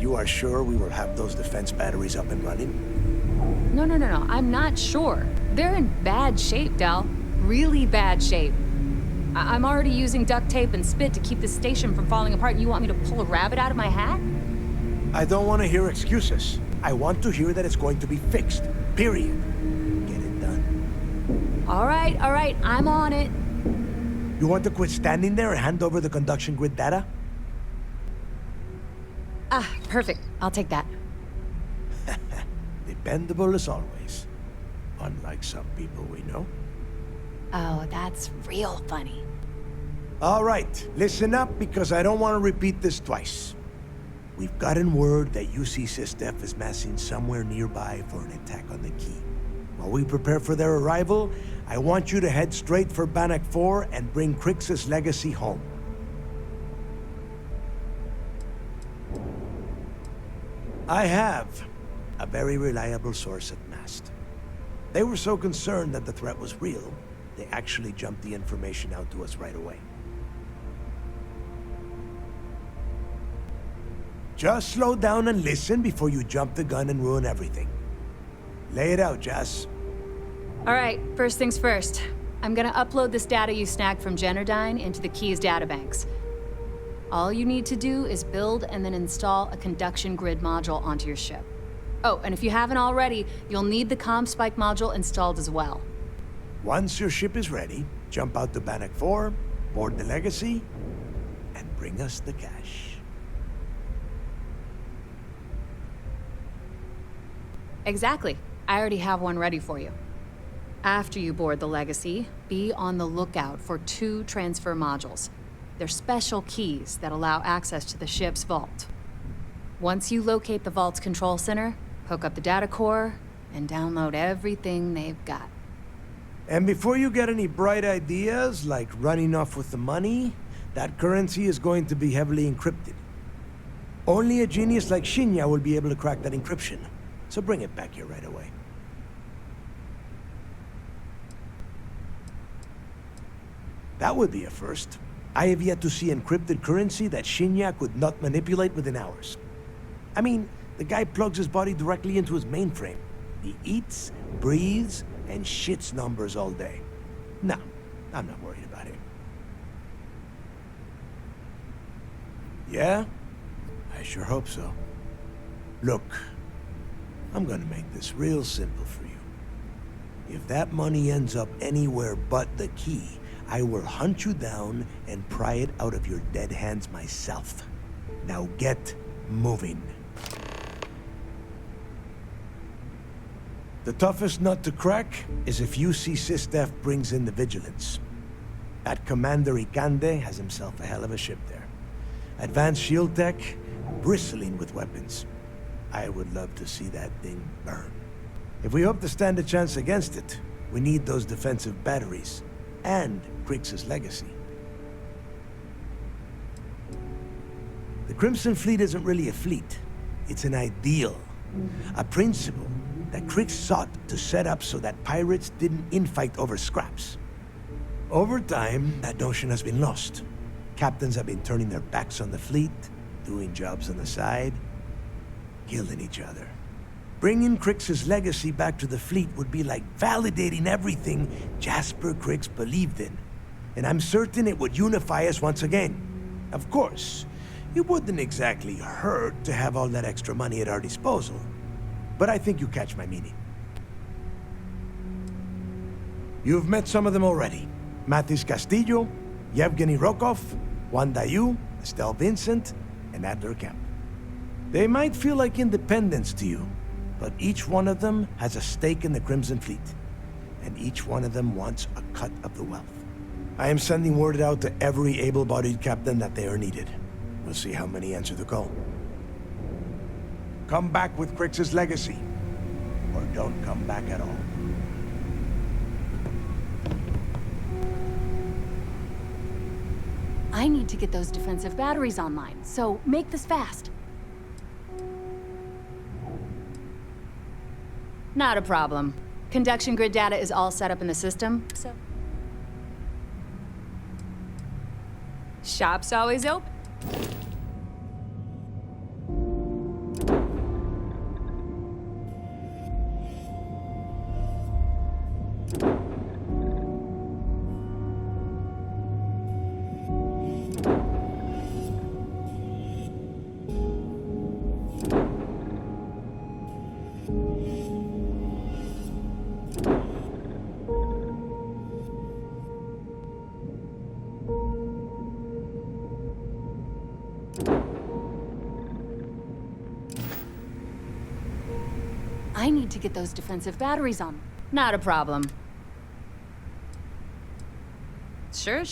you are sure we will have those defense batteries up and running? No, I'm not sure. They're in bad shape, Del. Really bad shape. I'm already using duct tape and spit to keep the station from falling apart. You want me to pull a rabbit out of my hat? I don't want to hear excuses. I want to hear that it's going to be fixed. Period. Get it done. All right, I'm on it. You want to quit standing there and hand over the conduction grid data? Ah, perfect. I'll take that. Dependable as always. Unlike some people we know. Oh, that's real funny. All right, listen up because I don't want to repeat this twice. We've gotten word that UC SysDef is massing somewhere nearby for an attack on the key. While we prepare for their arrival, I want you to head straight for Bannock 4 and bring Crix's legacy home. I have a very reliable source at Mast. They were so concerned that the threat was real, they actually jumped the information out to us right away. Just slow down and listen before you jump the gun and ruin everything. Lay it out, Jess. All right, first things first. I'm gonna upload this data you snagged from Generdyne into the Keys databanks. All you need to do is build and then install a conduction grid module onto your ship. Oh, and if you haven't already, you'll need the CommSpike module installed as well. Once your ship is ready, jump out to Bannock 4, board the Legacy, and bring us the cash. Exactly. I already have one ready for you. After you board the Legacy, be on the lookout for 2 transfer modules. They're special keys that allow access to the ship's vault. Once you locate the vault's control center, hook up the data core, and download everything they've got. And before you get any bright ideas, like running off with the money, that currency is going to be heavily encrypted. Only a genius like Shinya will be able to crack that encryption. So bring it back here right away. That would be a first. I have yet to see encrypted currency that Shinya could not manipulate within hours. I mean, the guy plugs his body directly into his mainframe. He eats, breathes, and shits numbers all day. No, I'm not worried about him. Yeah? I sure hope so. Look, I'm gonna make this real simple for you. If that money ends up anywhere but the key, I will hunt you down and pry it out of your dead hands myself. Now get moving. The toughest nut to crack is if UC SysDef brings in the Vigilance. That Commander Ikande has himself a hell of a ship there. Advanced shield tech, bristling with weapons. I would love to see that thing burn. If we hope to stand a chance against it, we need those defensive batteries and Crix's legacy. The Crimson Fleet isn't really a fleet. It's an ideal. A principle that Crix sought to set up so that pirates didn't infight over scraps. Over time, that notion has been lost. Captains have been turning their backs on the fleet, doing jobs on the side, killing each other. Bringing Crix's legacy back to the fleet would be like validating everything Jasper Crix believed in. And I'm certain it would unify us once again. Of course, it wouldn't exactly hurt to have all that extra money at our disposal. But I think you catch my meaning. You've met some of them already. Matis Castillo, Yevgeny Rokov, Juan Dayu, Estelle Vincent, and Adler Kemp. They might feel like independents to you, but each one of them has a stake in the Crimson Fleet, and each one of them wants a cut of the wealth. I am sending word out to every able-bodied captain that they are needed. We'll see how many answer the call. Come back with Crix's legacy, or don't come back at all. I need to get those defensive batteries online, so make this fast. Not a problem. Conduction grid data is all set up in the system, so... Shop's always open. I need to get those defensive batteries on. Not a problem. Sure.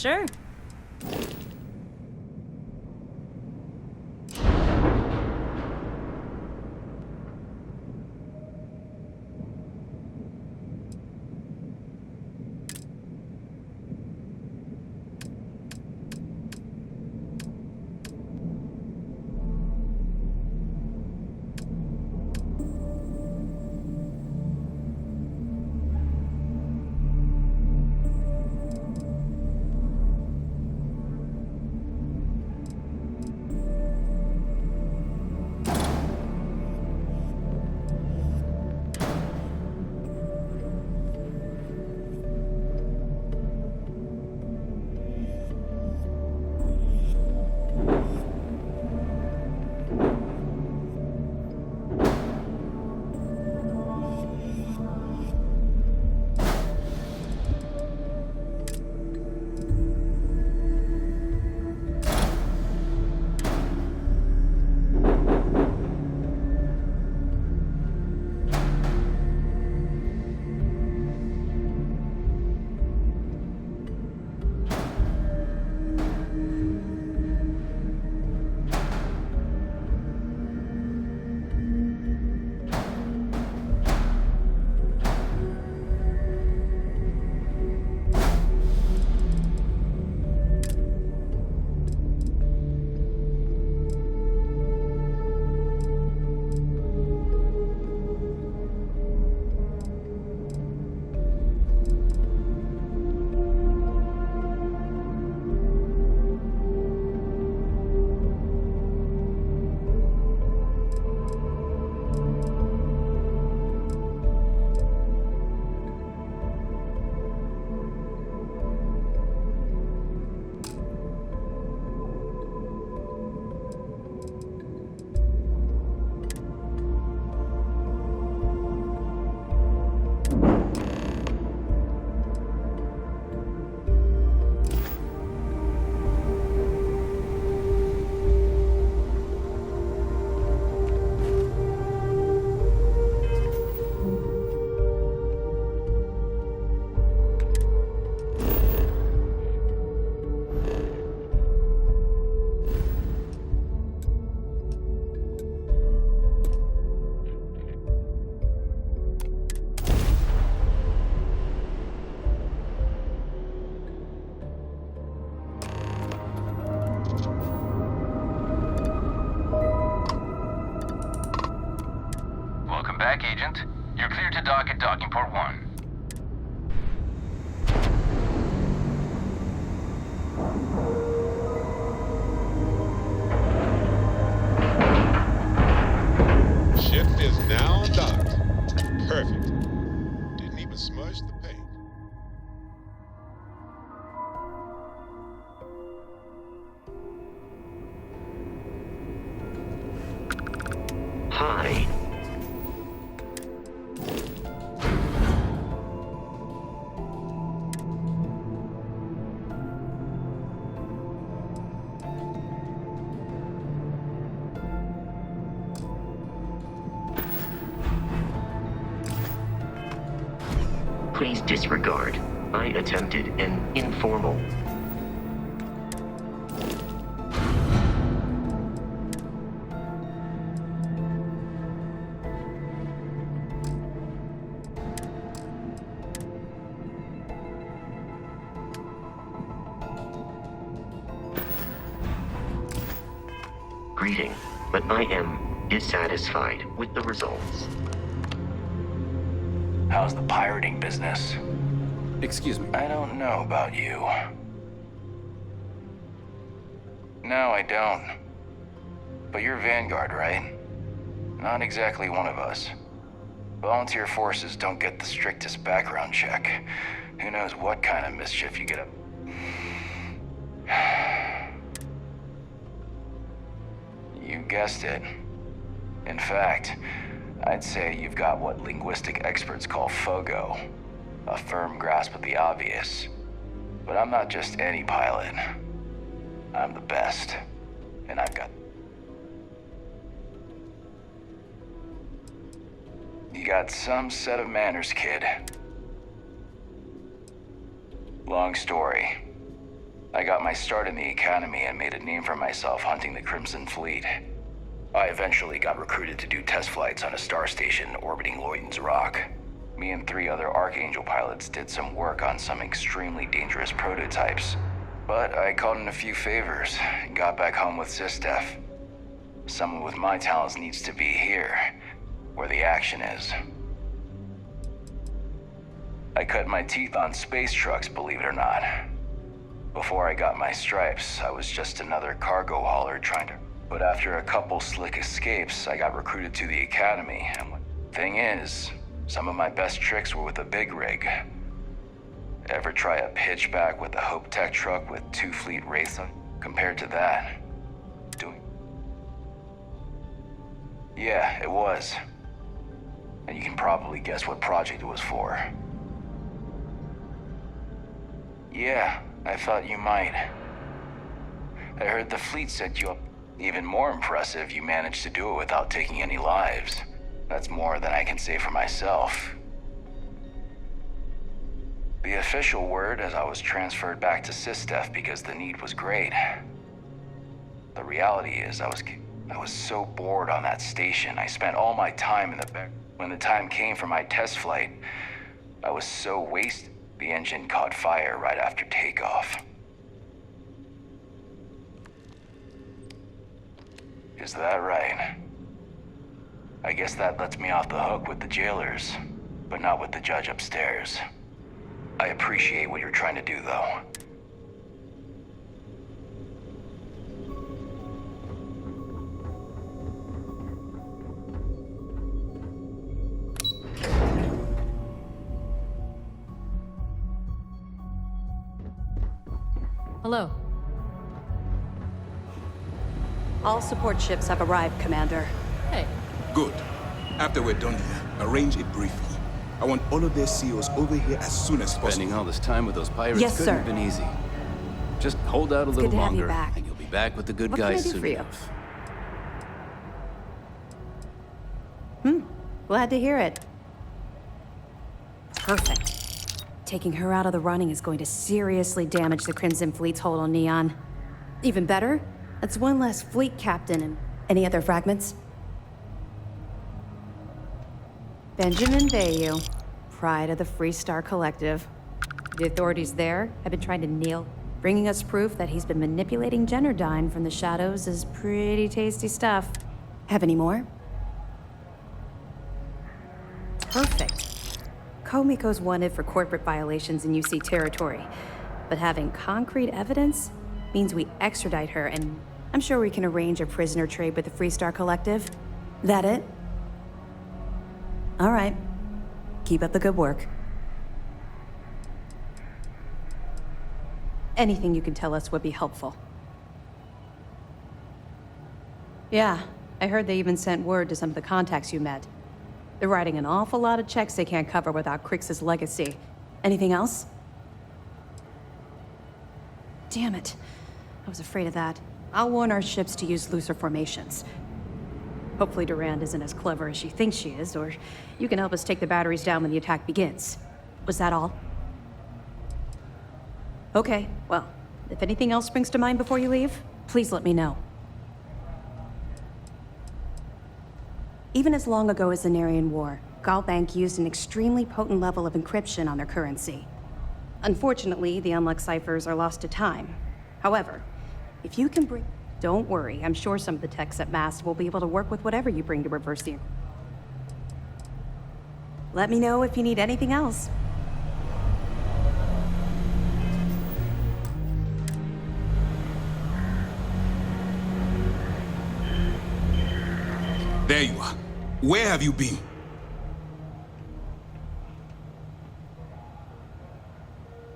back, Agent. You're clear to dock at docking port 1. Ship is now docked. Perfect. Didn't even smudge the paint. Hi. Please disregard. I attempted an informal. Greeting, but I am dissatisfied with the results. How's the pirating business? Excuse me. I don't know about you. No, I don't. But you're Vanguard, right? Not exactly one of us. Volunteer forces don't get the strictest background check. Who knows what kind of mischief you get up. You guessed it. In fact, I'd say you've got what linguistic experts call FOGO, a firm grasp of the obvious. But I'm not just any pilot. I'm the best. And I've got... You got some set of manners, kid. Long story. I got my start in the academy and made a name for myself hunting the Crimson Fleet. I eventually got recruited to do test flights on a star station orbiting Lloyden's Rock. Me and 3 other Archangel pilots did some work on some extremely dangerous prototypes. But I called in a few favors and got back home with SysDef. Someone with my talents needs to be here, where the action is. I cut my teeth on space trucks, believe it or not. Before I got my stripes, I was just another cargo hauler trying to... But after a couple slick escapes, I got recruited to the academy, and thing is, some of my best tricks were with a big rig. Ever try a pitchback with a Hope Tech truck with 2 fleet wraiths on? Compared to that, Yeah, it was. And you can probably guess what project it was for. Yeah, I thought you might. I heard the fleet set you up. Even more impressive, you managed to do it without taking any lives. That's more than I can say for myself. The official word is I was transferred back to SysDef because the need was great. The reality is I was so bored on that station. I spent all my time in the back. When the time came for my test flight, I was so wasted. The engine caught fire right after takeoff. Is that right? I guess that lets me off the hook with the jailers, but not with the judge upstairs. I appreciate what you're trying to do, though. Hello. All support ships have arrived, Commander. Hey. Good. After we're done here, arrange it briefly. I want all of their CEOs over here as soon as possible. Spending all this time with those pirates Yes, couldn't sir. have been easy. Just hold out a little good to have you longer, back. and you'll be back with the good What can I guys do soon for you? enough. Glad to hear it. Perfect. Taking her out of the running is going to seriously damage the Crimson Fleet's hold on Neon. Even better, that's one less fleet captain and any other fragments? Benjamin Bayou, pride of the Free Star Collective. The authorities there have been trying to nail. Bringing us proof that he's been manipulating Generdyne from the shadows is pretty tasty stuff. Have any more? Perfect. Komiko's wanted for corporate violations in UC territory, but having concrete evidence means we extradite her, and I'm sure we can arrange a prisoner trade with the Free Star Collective. That it? All right. Keep up the good work. Anything you can tell us would be helpful. Yeah, I heard they even sent word to some of the contacts you met. They're writing an awful lot of checks they can't cover without Crix's legacy. Anything else? Damn it. I was afraid of that. I'll warn our ships to use looser formations. Hopefully Durand isn't as clever as she thinks she is, or you can help us take the batteries down when the attack begins. Was that all? Okay, well, if anything else springs to mind before you leave, please let me know. Even as long ago as the Narian War, Galbank used an extremely potent level of encryption on their currency. Unfortunately, the unlock ciphers are lost to time. However, if you can bring... Don't worry, I'm sure some of the techs at MAST will be able to work with whatever you bring to reverse the... Let me know if you need anything else. There you are. Where have you been?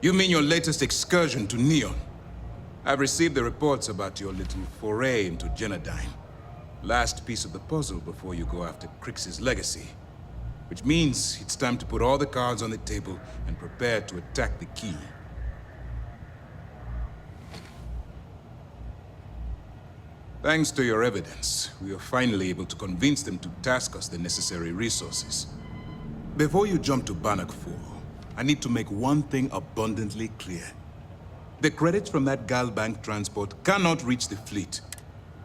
You mean your latest excursion to Neon? I've received the reports about your little foray into Generdyne. Last piece of the puzzle before you go after Crix's legacy. Which means it's time to put all the cards on the table and prepare to attack the key. Thanks to your evidence, we are finally able to convince them to task us the necessary resources. Before you jump to Bannock 4, I need to make one thing abundantly clear. The credits from that Galbank transport cannot reach the fleet.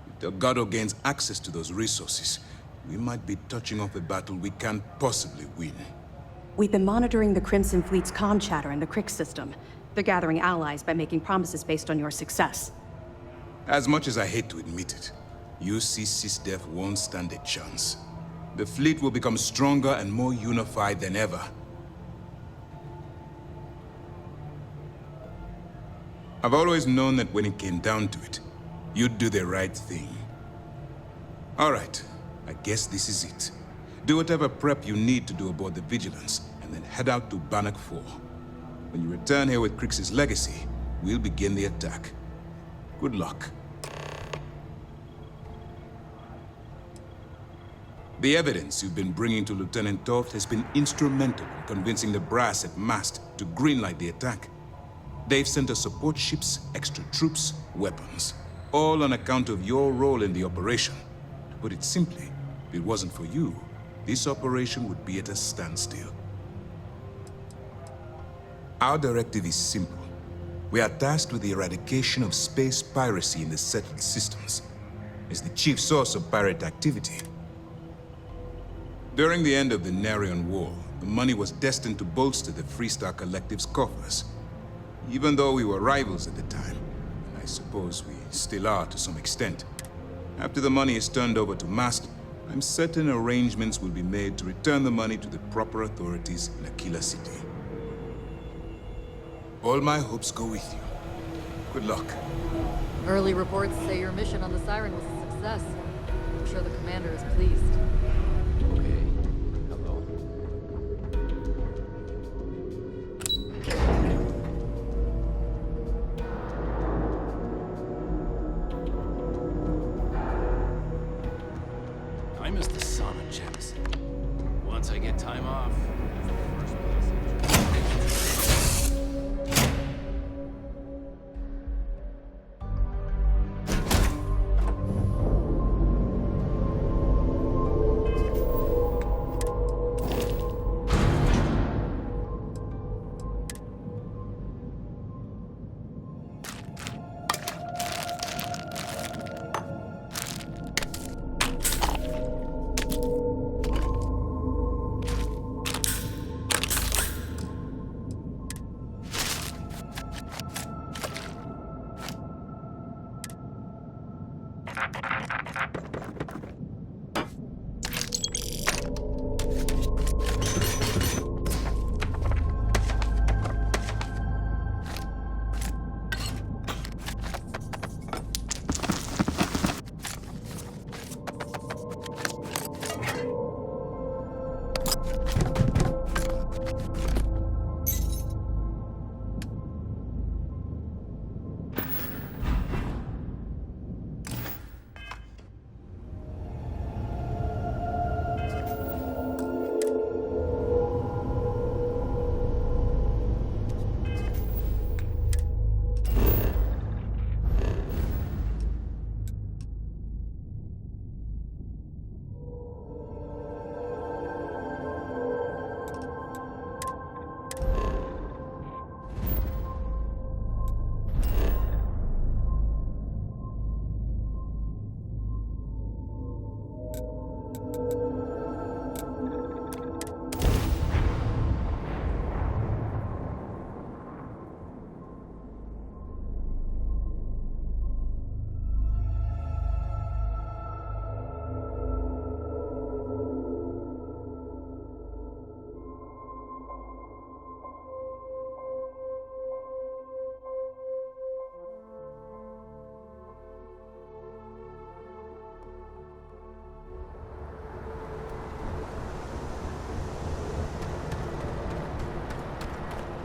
If Delgado gains access to those resources, we might be touching off a battle we can't possibly win. We've been monitoring the Crimson Fleet's comm chatter in the Crick system. They're gathering allies by making promises based on your success. As much as I hate to admit it, UC SysDef won't stand a chance. The fleet will become stronger and more unified than ever. I've always known that when it came down to it, you'd do the right thing. All right, I guess this is it. Do whatever prep you need to do aboard the Vigilance, and then head out to Bannock 4. When you return here with Crix's legacy, we'll begin the attack. Good luck. The evidence you've been bringing to Lieutenant Toft has been instrumental in convincing the brass at Mast to greenlight the attack. They've sent us support ships, extra troops, weapons, all on account of your role in the operation. To put it simply, if it wasn't for you, this operation would be at a standstill. Our directive is simple. We are tasked with the eradication of space piracy in the settled systems. It's the chief source of pirate activity. During the end of the Narian War, the money was destined to bolster the Freestar Collective's coffers. Even though we were rivals at the time, and I suppose we still are to some extent. After the money is turned over to Mast, I'm certain arrangements will be made to return the money to the proper authorities in Aquila City. All my hopes go with you. Good luck. Early reports say your mission on the Siren was a success. I'm sure the commander is pleased. Okay. Hello. I miss the sauna checks. Once I get time off, it's the first place.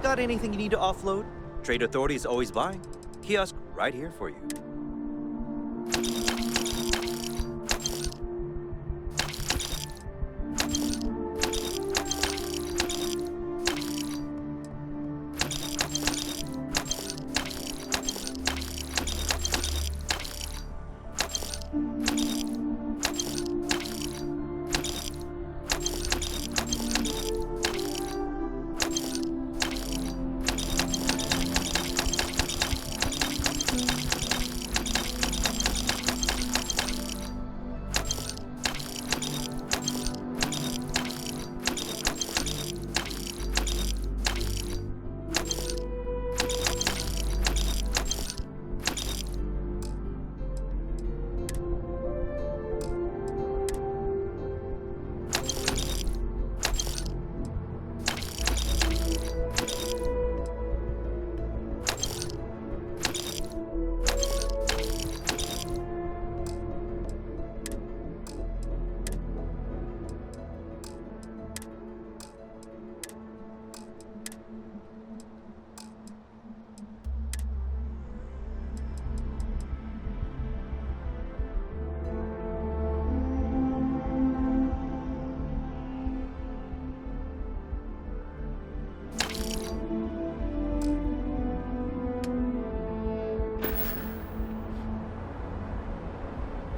Got anything you need to offload? Trade Authority is always buying. Kiosk right here for you.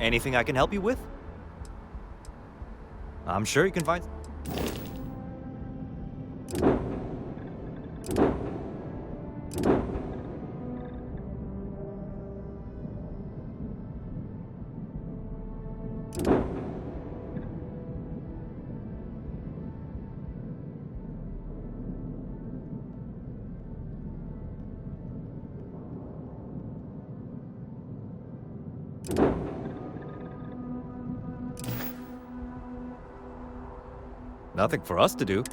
Anything I can help you with? I'm sure you can find... Nothing for us to do.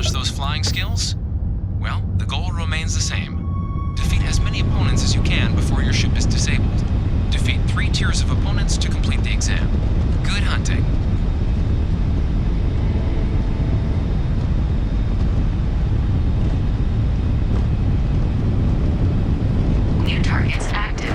polish those flying skills? Well, the goal remains the same. Defeat as many opponents as you can before your ship is disabled. Defeat 3 tiers of opponents to complete the exam. Good hunting. New targets active.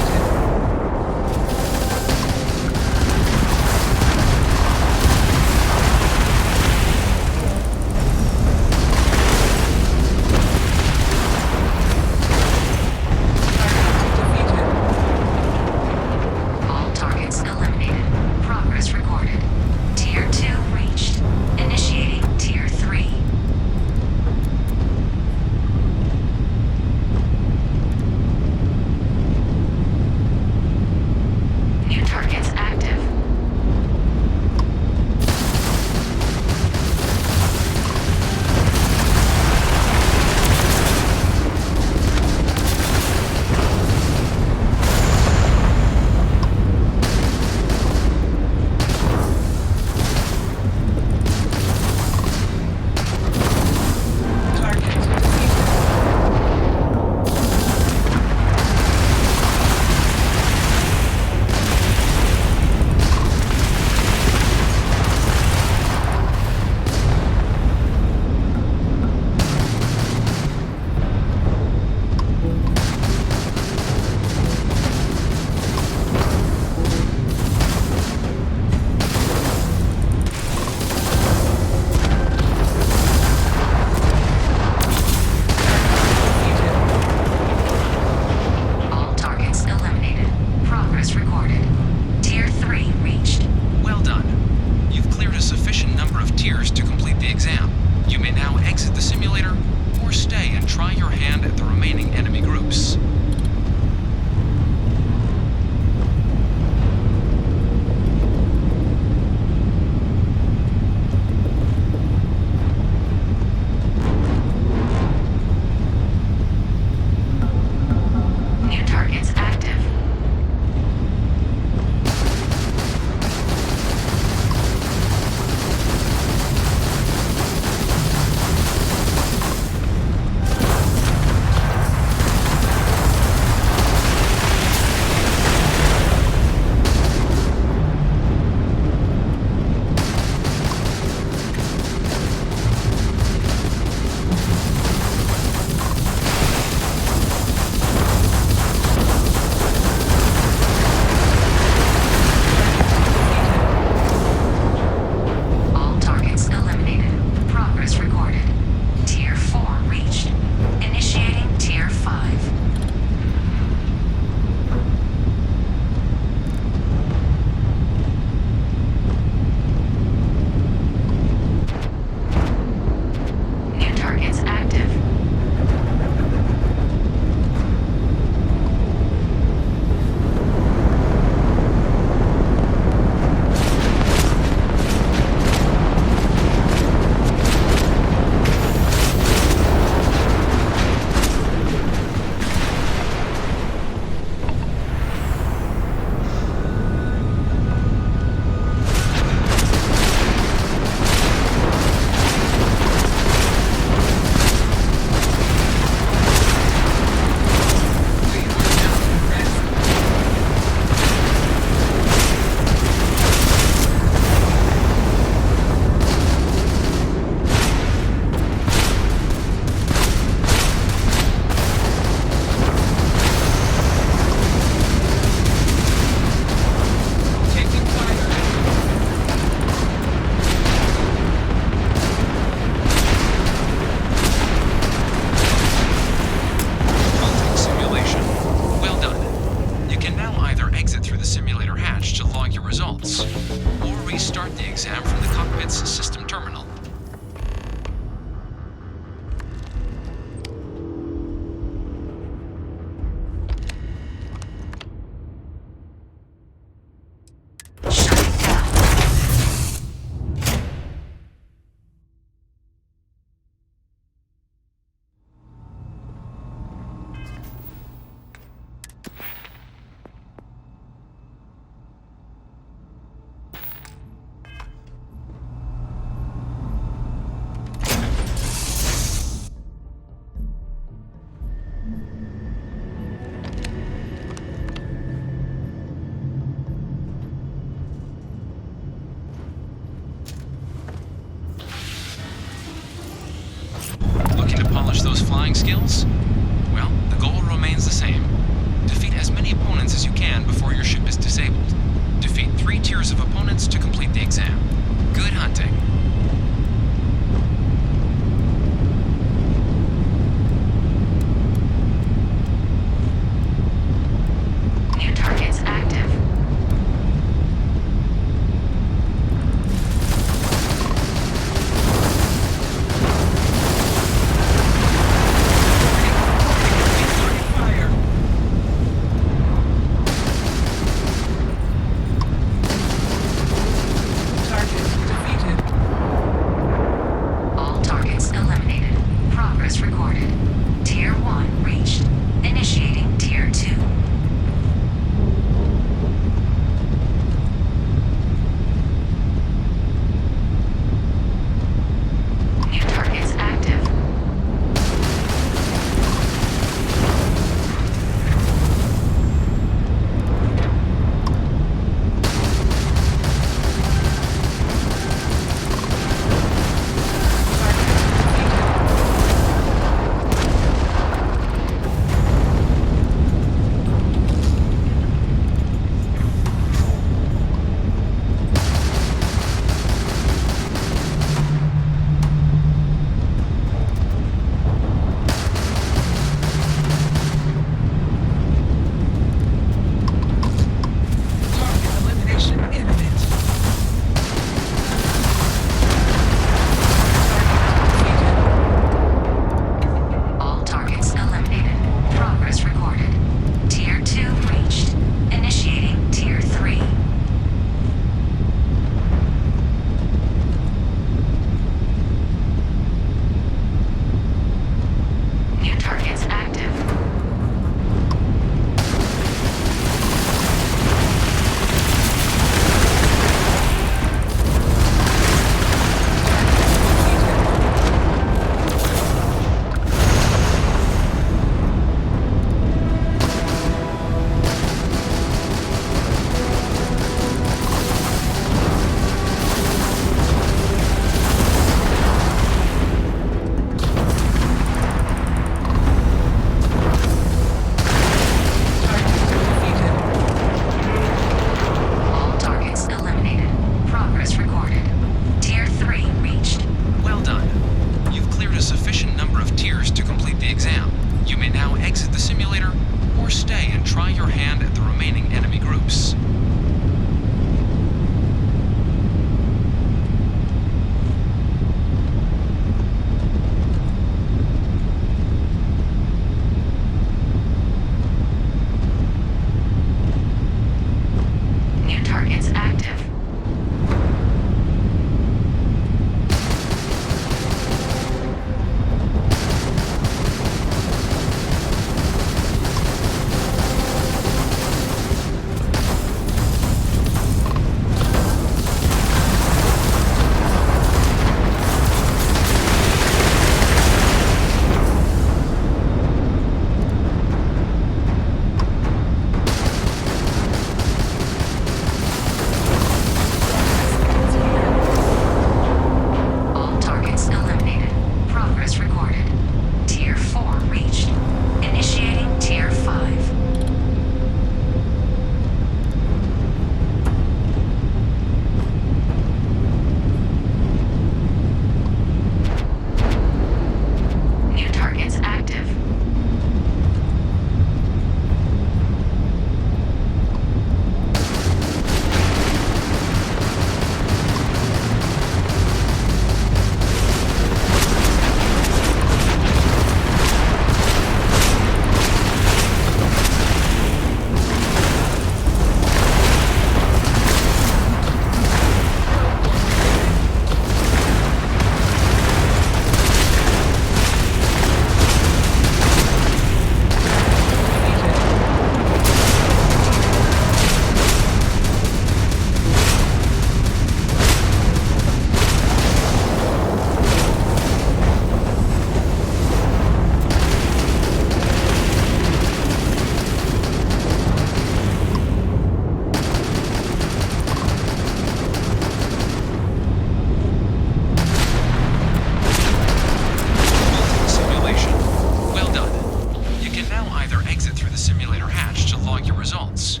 log your results,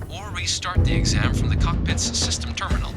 or restart the exam from the cockpit's system terminal.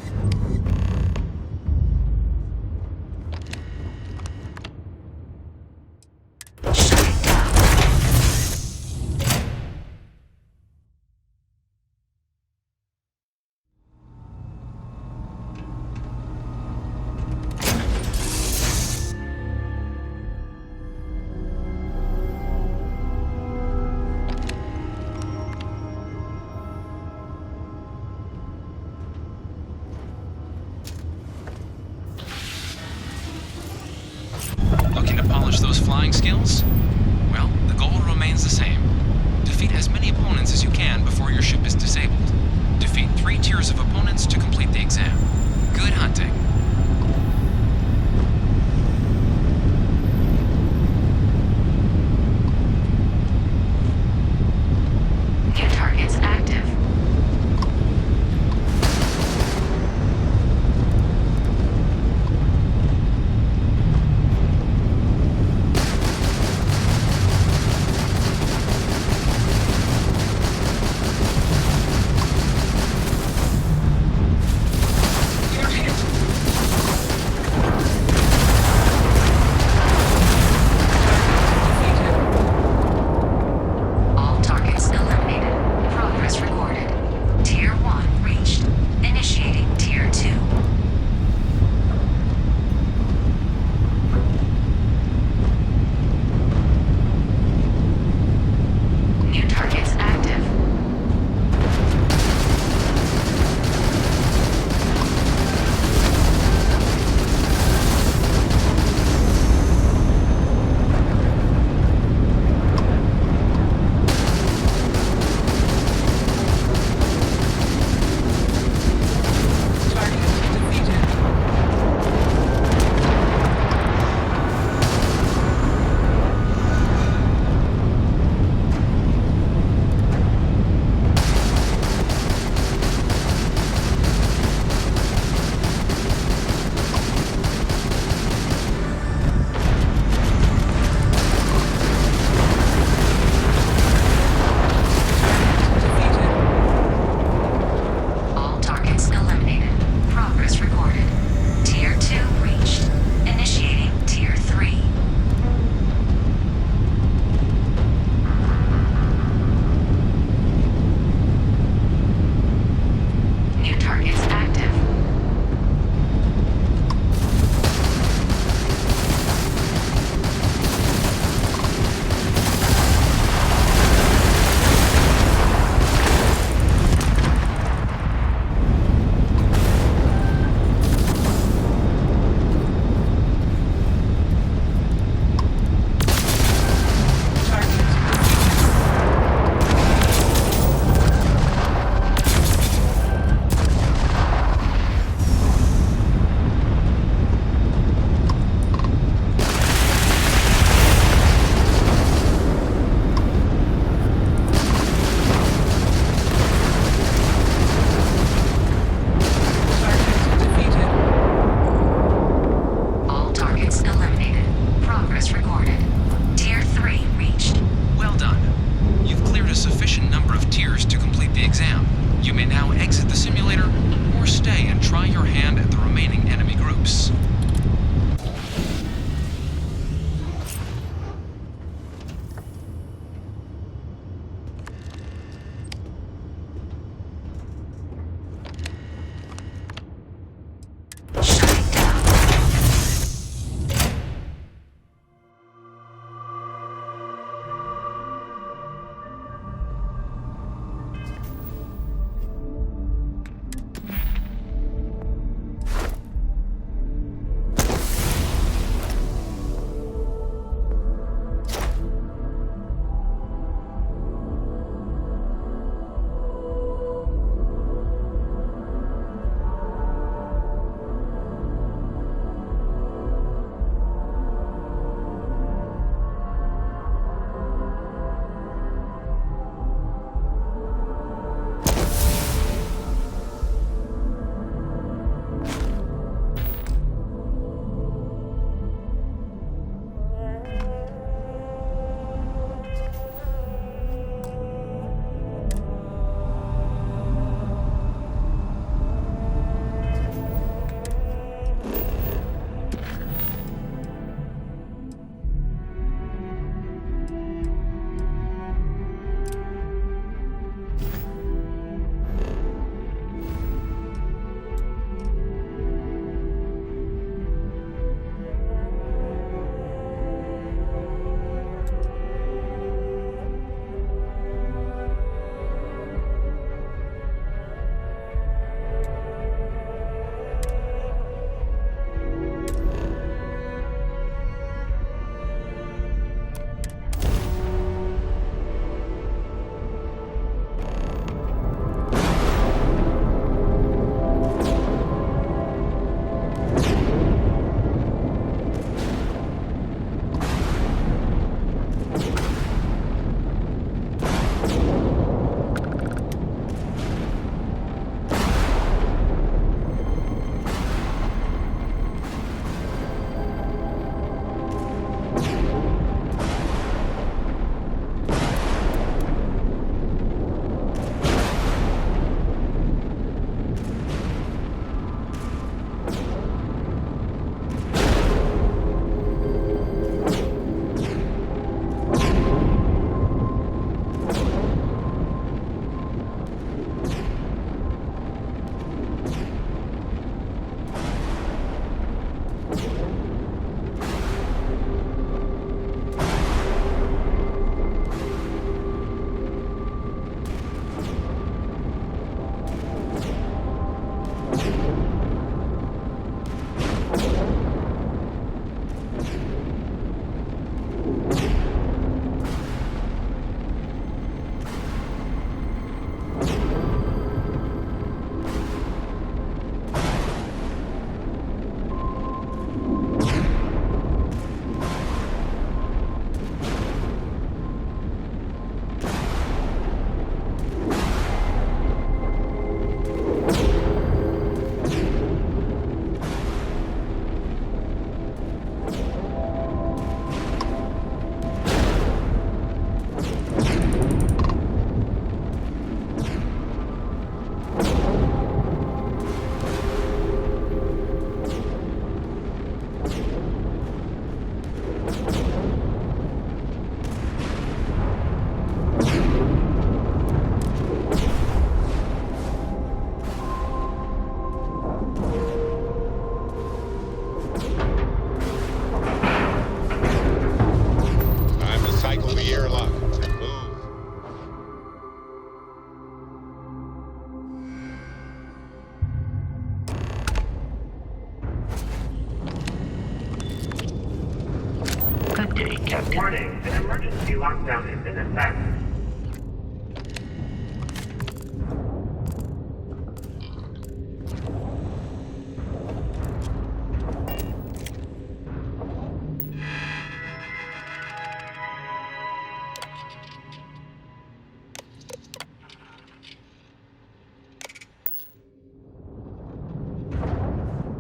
Captain. Warning, an emergency lockdown has been established.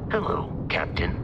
Hello, Captain.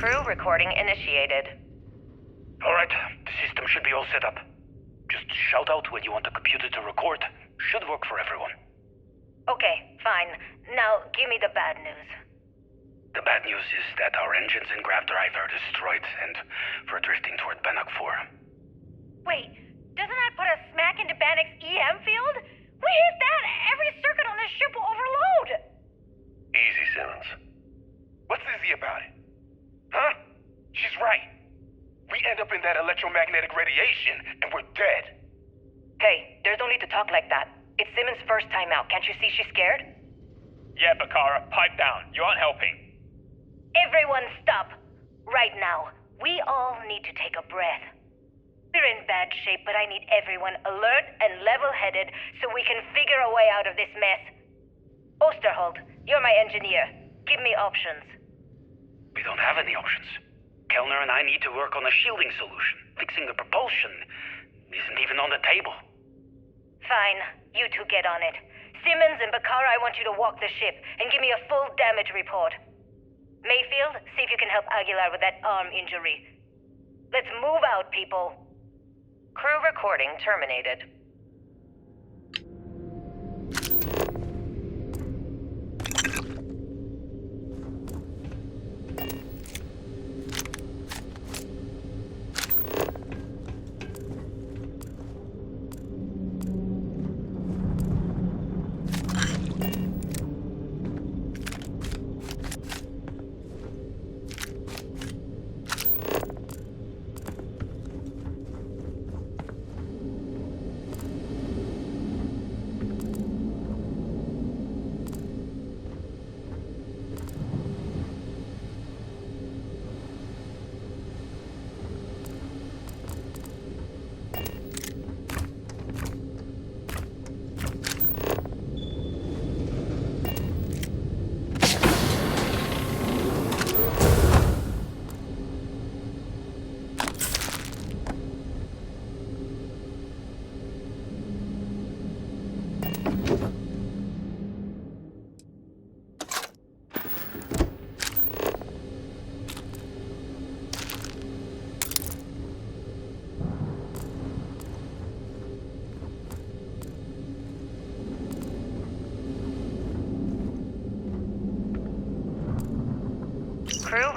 Crew recording initiated. Alright, the system should be all set up. Just shout out when you want the computer to record. Should work for everyone. Okay, fine. Now, give me the bad news. The bad news is that our engines and grav drive are destroyed, and we're drifting toward Bannock 4. Wait, doesn't that put us smack into Bannock's EM field? We hit that, every circuit on this ship will overload! Easy, Simmons. What's easy about it? Huh? She's right. We end up in that electromagnetic radiation, and we're dead. Hey, there's no need to talk like that. It's Simmons' first time out. Can't you see she's scared? Yeah, Bakara, pipe down. You aren't helping. Everyone stop. Right now, we all need to take a breath. We're in bad shape, but I need everyone alert and level-headed so we can figure a way out of this mess. Osterholt, you're my engineer. Give me options. We don't have any options. Kellner and I need to work on a shielding solution. Fixing the propulsion isn't even on the table. Fine. You two get on it. Simmons and Bakara, I want you to walk the ship and give me a full damage report. Mayfield, see if you can help Aguilar with that arm injury. Let's move out, people. Crew recording terminated.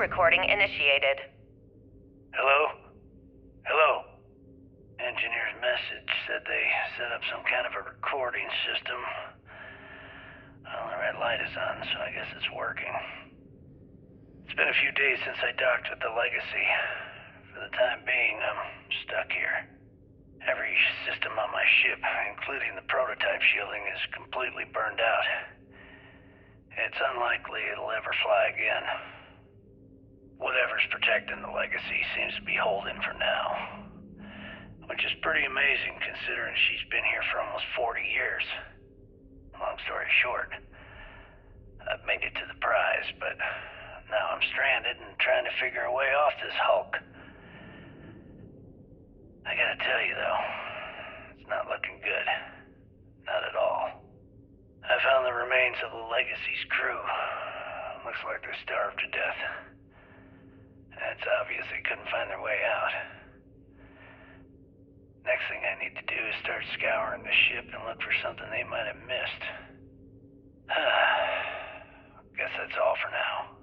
recording initiated. Hello? Hello? Engineer's message said they set up some kind of a recording system. Well, the red light is on, so I guess it's working. It's been a few days since I docked with the Legacy. For the time being, I'm stuck here. Every system on my ship, including the prototype shielding, is completely burned out. It's unlikely it'll ever fly again. Whatever's protecting the Legacy seems to be holding for now. Which is pretty amazing considering she's been here for almost 40 years. Long story short, I've made it to the prize, but now I'm stranded and trying to figure a way off this hulk. I gotta tell you though, it's not looking good. Not at all. I found the remains of the Legacy's crew. Looks like they're starved to death. And it's obvious they couldn't find their way out. Next thing I need to do is start scouring the ship and look for something they might have missed. Guess that's all for now.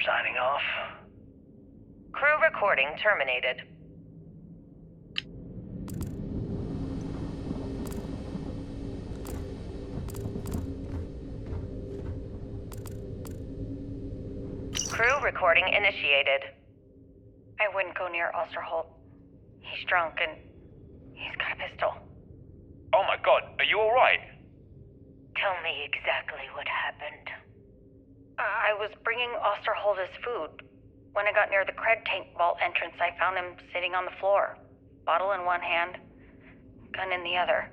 Signing off. Crew recording terminated. Crew recording initiated. I wouldn't go near Osterholt. He's drunk and he's got a pistol. Oh my god, are you alright? Tell me exactly what happened. I was bringing Osterholt his food. When I got near the cred tank vault entrance, I found him sitting on the floor. Bottle in one hand, gun in the other.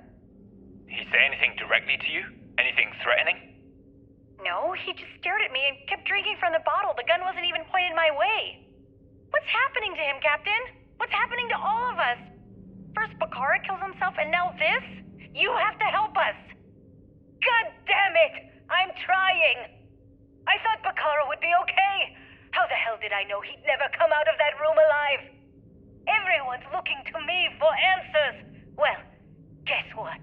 He say anything directly to you? Anything threatening? No, he just stared at me and kept drinking from the bottle. The gun wasn't even pointed my way. What's happening to him, Captain? What's happening to all of us? First Bakara kills himself and now this? You have to help us! God damn it! I'm trying! I thought Bakara would be okay! How the hell did I know he'd never come out of that room alive? Everyone's looking to me for answers! Well, guess what?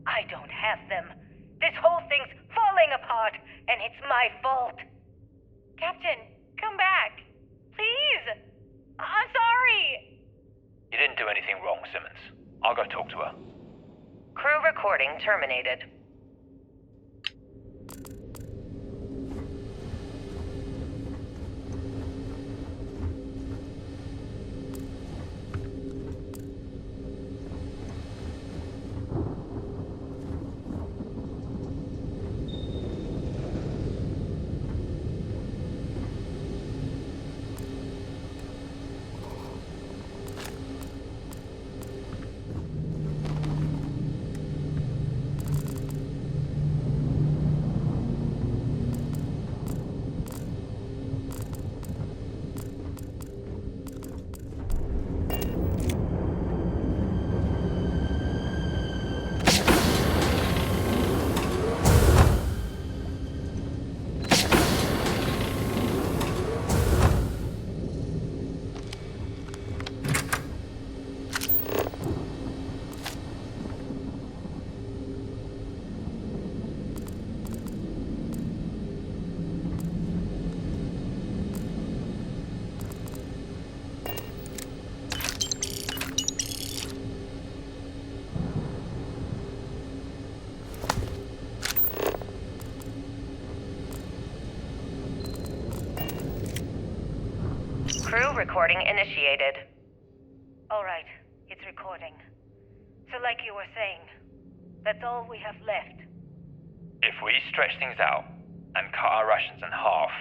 I don't have them. This whole thing's falling apart, and it's my fault. Captain, come back. Please! I'm sorry! You didn't do anything wrong, Simmons. I'll go talk to her. Crew recording terminated. Crew recording initiated. All right, it's recording. So like you were saying, that's all we have left. If we stretch things out and cut our rations in half,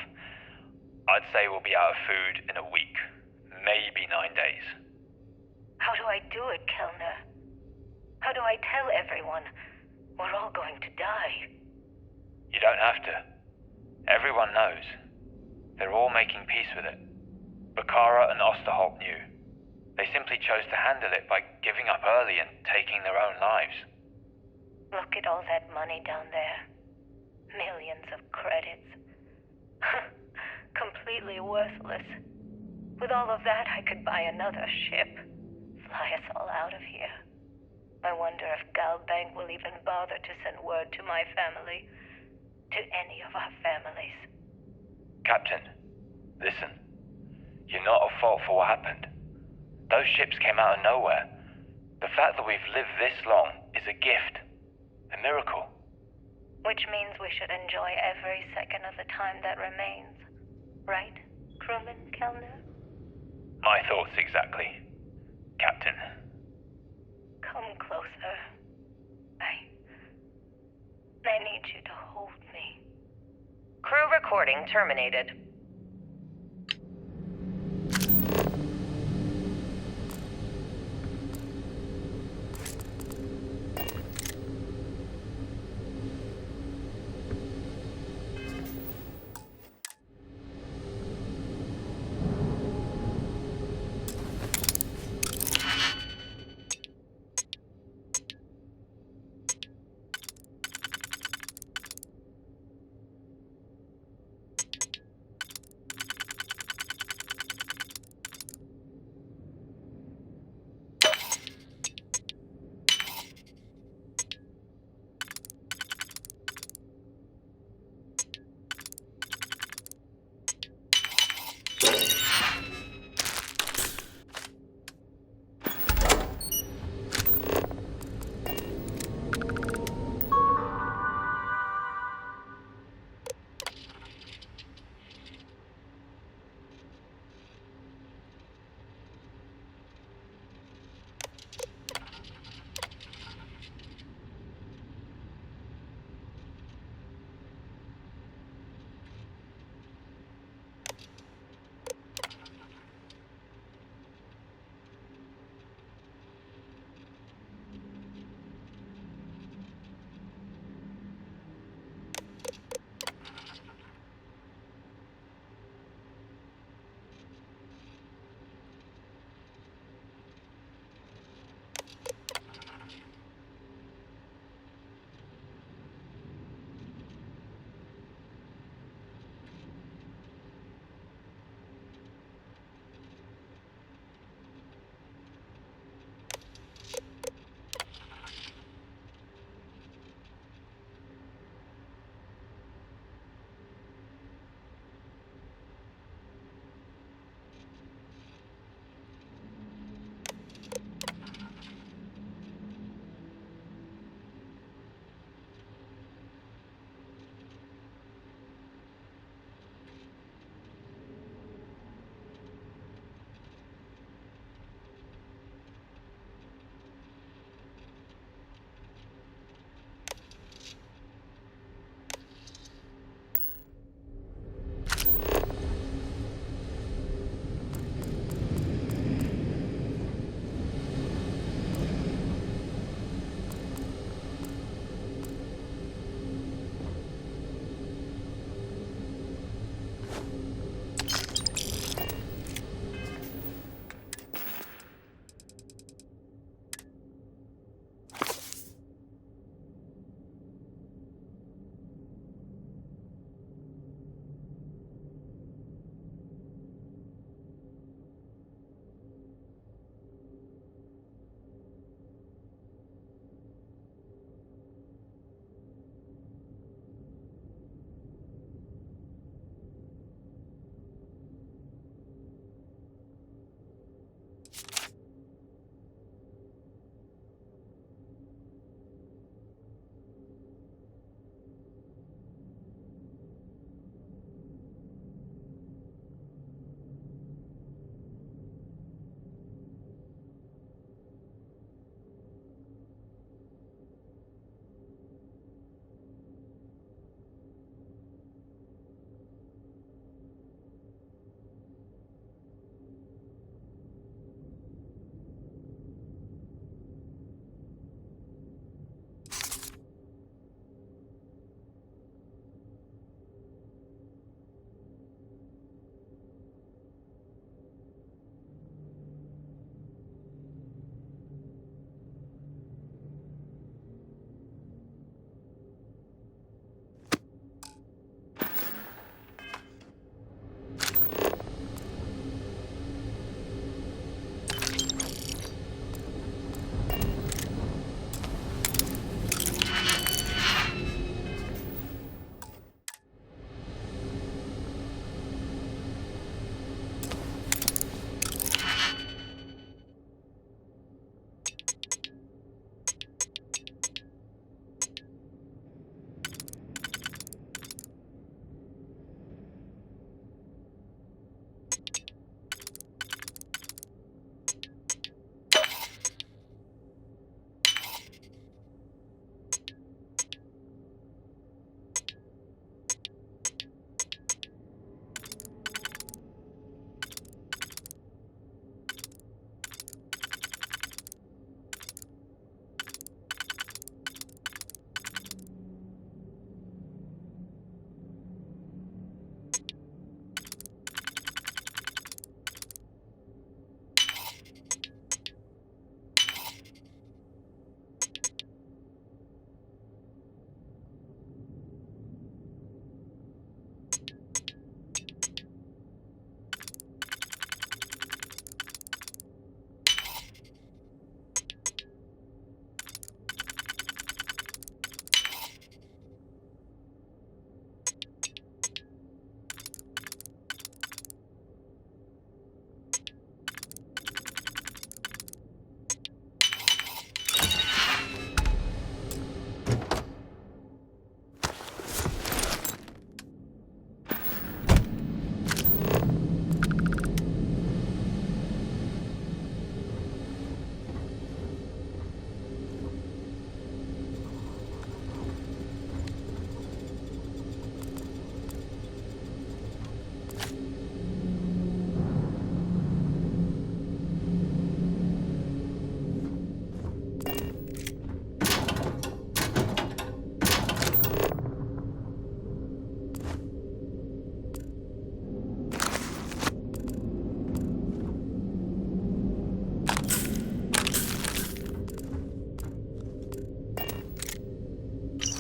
I'd say we'll be out of food in a week, maybe 9 days. How do I do it, Kellner? How do I tell everyone we're all going to die? You don't have to. Everyone knows. They're all making peace with it. Bakara and Osterholt knew. They simply chose to handle it by giving up early and taking their own lives. Look at all that money down there. Millions of credits. Completely worthless. With all of that, I could buy another ship. Fly us all out of here. I wonder if Galbank will even bother to send word to my family. to any of our families. Captain, listen. You're not at fault for what happened. Those ships came out of nowhere. The fact that we've lived this long is a gift. A miracle. Which means we should enjoy every second of the time that remains. Right, crewman Kellner? My thoughts exactly, Captain. Come closer. I need you to hold me. Crew recording terminated.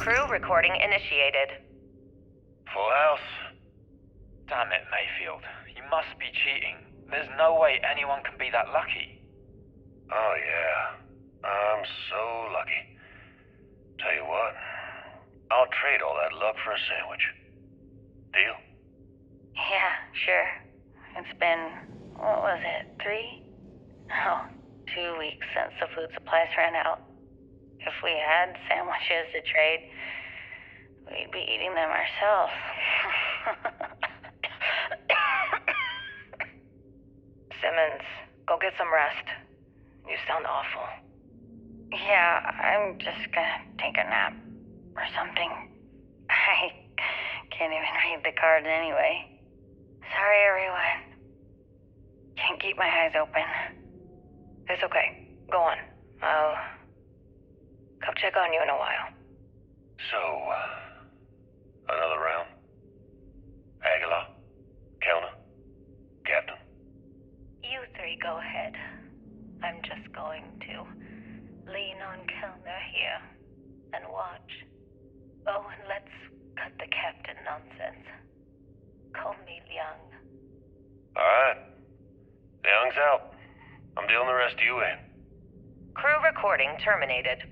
Crew recording initiated. Full house. Damn it, Mayfield. You must be cheating. There's no way anyone can be that lucky. Oh, yeah. I'm so lucky. Tell you what, I'll trade all that luck for a sandwich. Deal? Yeah, sure. It's been, what was it, 3? Oh, 2 weeks since the food supplies ran out. If we had sandwiches to trade, we'd be eating them ourselves. Simmons, go get some rest. You sound awful. Yeah, I'm just gonna take a nap or something. I can't even read the cards anyway. Sorry, everyone. Can't keep my eyes open. It's okay. Go on. I'll come check on you in a while. So, another round? Aguilar? Kellner? Captain? You three go ahead. I'm just going to lean on Kellner here and watch. Oh, and let's cut the captain nonsense. Call me Liang. Alright. Young's out. I'm dealing the rest of you in. Crew recording terminated.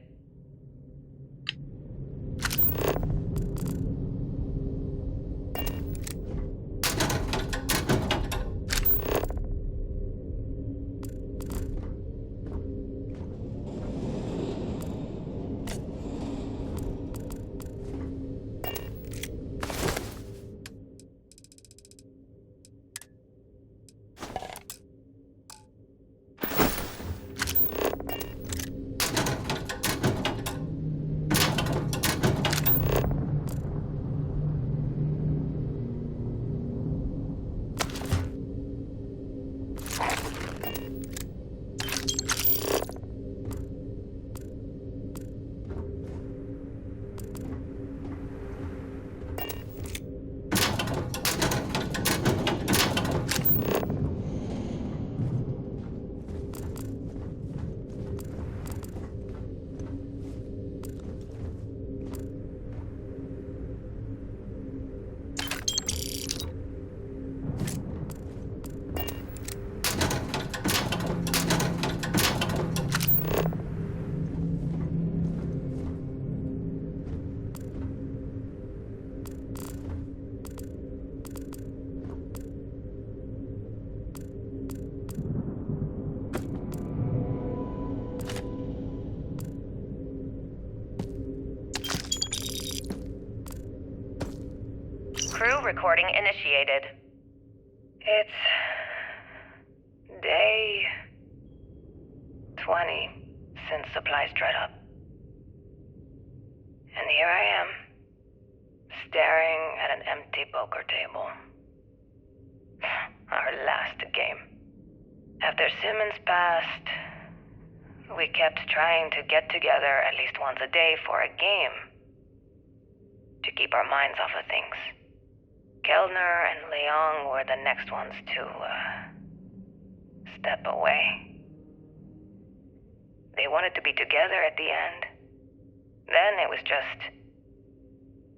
Crew recording initiated. It's day 20 since supplies dried up. And here I am, staring at an empty poker table. Our last game. After Simmons passed, we kept trying to get together at least once a day for a game to keep our minds off of things. Kellner and Leong were the next ones to step away. They wanted to be together at the end. Then it was just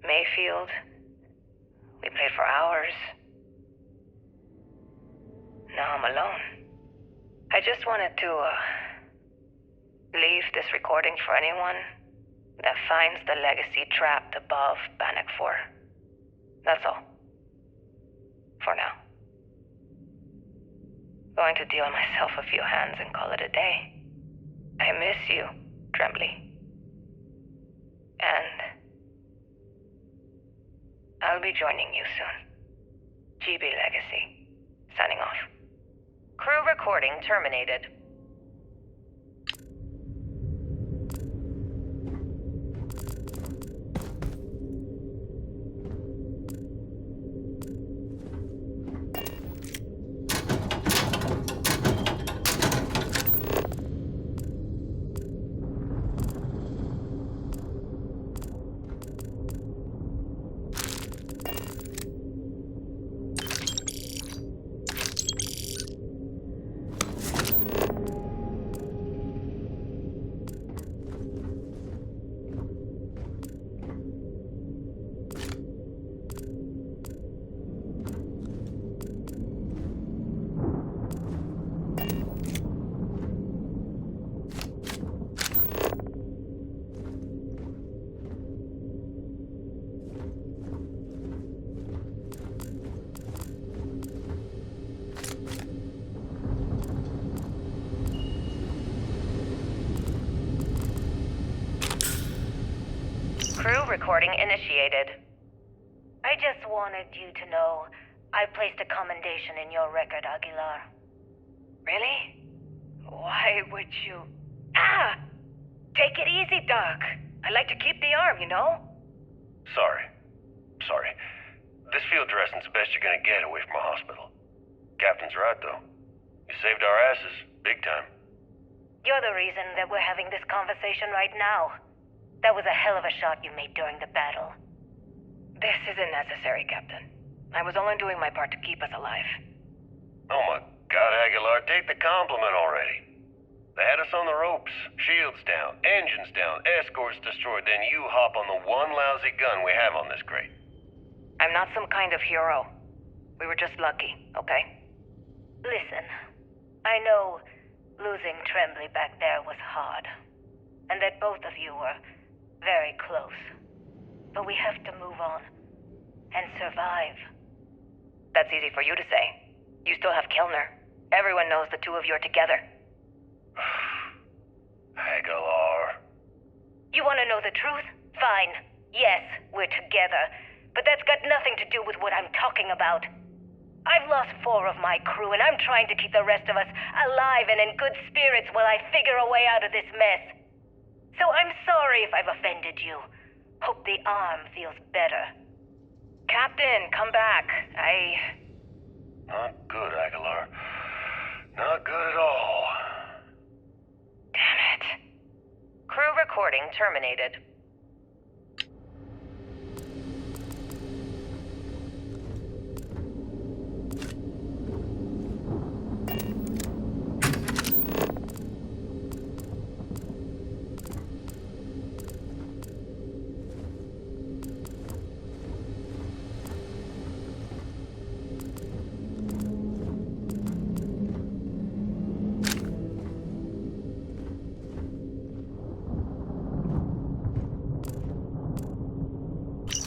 Mayfield. We played for hours. Now I'm alone. I just wanted to leave this recording for anyone that finds the legacy trapped above Bannock 4. That's all. For now. Going to deal myself a few hands and call it a day. I miss you, Trembly. And I'll be joining you soon. GB Legacy. Signing off. Crew recording terminated. Crew recording initiated. I just wanted you to know I placed a commendation in your record, Aguilar. Really? Why would you... Ah! Take it easy, Doc. I like to keep the arm, you know? Sorry. This field dressing's the best you're gonna get away from a hospital. Captain's right, though. You saved our asses, big time. You're the reason that we're having this conversation right now. That was a hell of a shot you made during the battle. This isn't necessary, Captain. I was only doing my part to keep us alive. Oh my God, Aguilar, take the compliment already. They had us on the ropes, shields down, engines down, escorts destroyed, then you hop on the one lousy gun we have on this crate. I'm not some kind of hero. We were just lucky, okay? Listen, I know losing Tremblay back there was hard, and that both of you were very close. But we have to move on and survive. That's easy for you to say. You still have Kilner. Everyone knows the two of you are together. Aguilar. You want to know the truth? Fine. Yes, we're together. But that's got nothing to do with what I'm talking about. I've lost 4 of my crew, and I'm trying to keep the rest of us alive and in good spirits while I figure a way out of this mess. So I'm sorry if I've offended you. Hope the arm feels better. Captain, come back. Not good, Aguilar. Not good at all. Damn it. Crew recording terminated.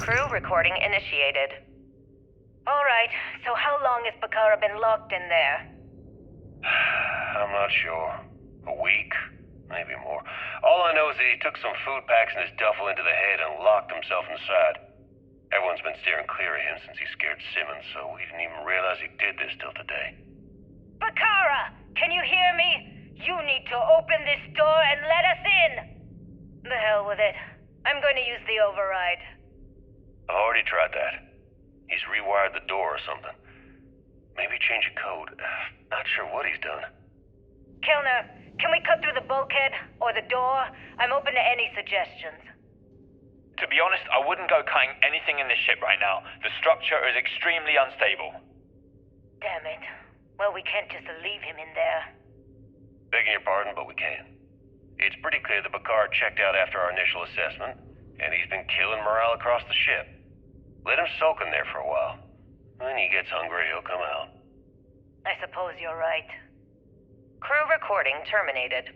Crew recording initiated. Alright, so how long has Bakara been locked in there? I'm not sure. A week? Maybe more. All I know is that he took some food packs and his duffel into the head and locked himself inside. Everyone's been steering clear of him since he scared Simmons, so we didn't even realize he did this till today. Bakara! Can you hear me? You need to open this door and let us in! The hell with it. I'm going to use the override. I've already tried that. He's rewired the door or something. Maybe change a code. Not sure what he's done. Kilner, can we cut through the bulkhead or the door? I'm open to any suggestions. To be honest, I wouldn't go cutting anything in this ship right now. The structure is extremely unstable. Damn it. Well, we can't just leave him in there. Begging your pardon, but we can. It's pretty clear that Bakar checked out after our initial assessment, and he's been killing morale across the ship. Let him soak in there for a while. When he gets hungry, he'll come out. I suppose you're right. Crew recording terminated.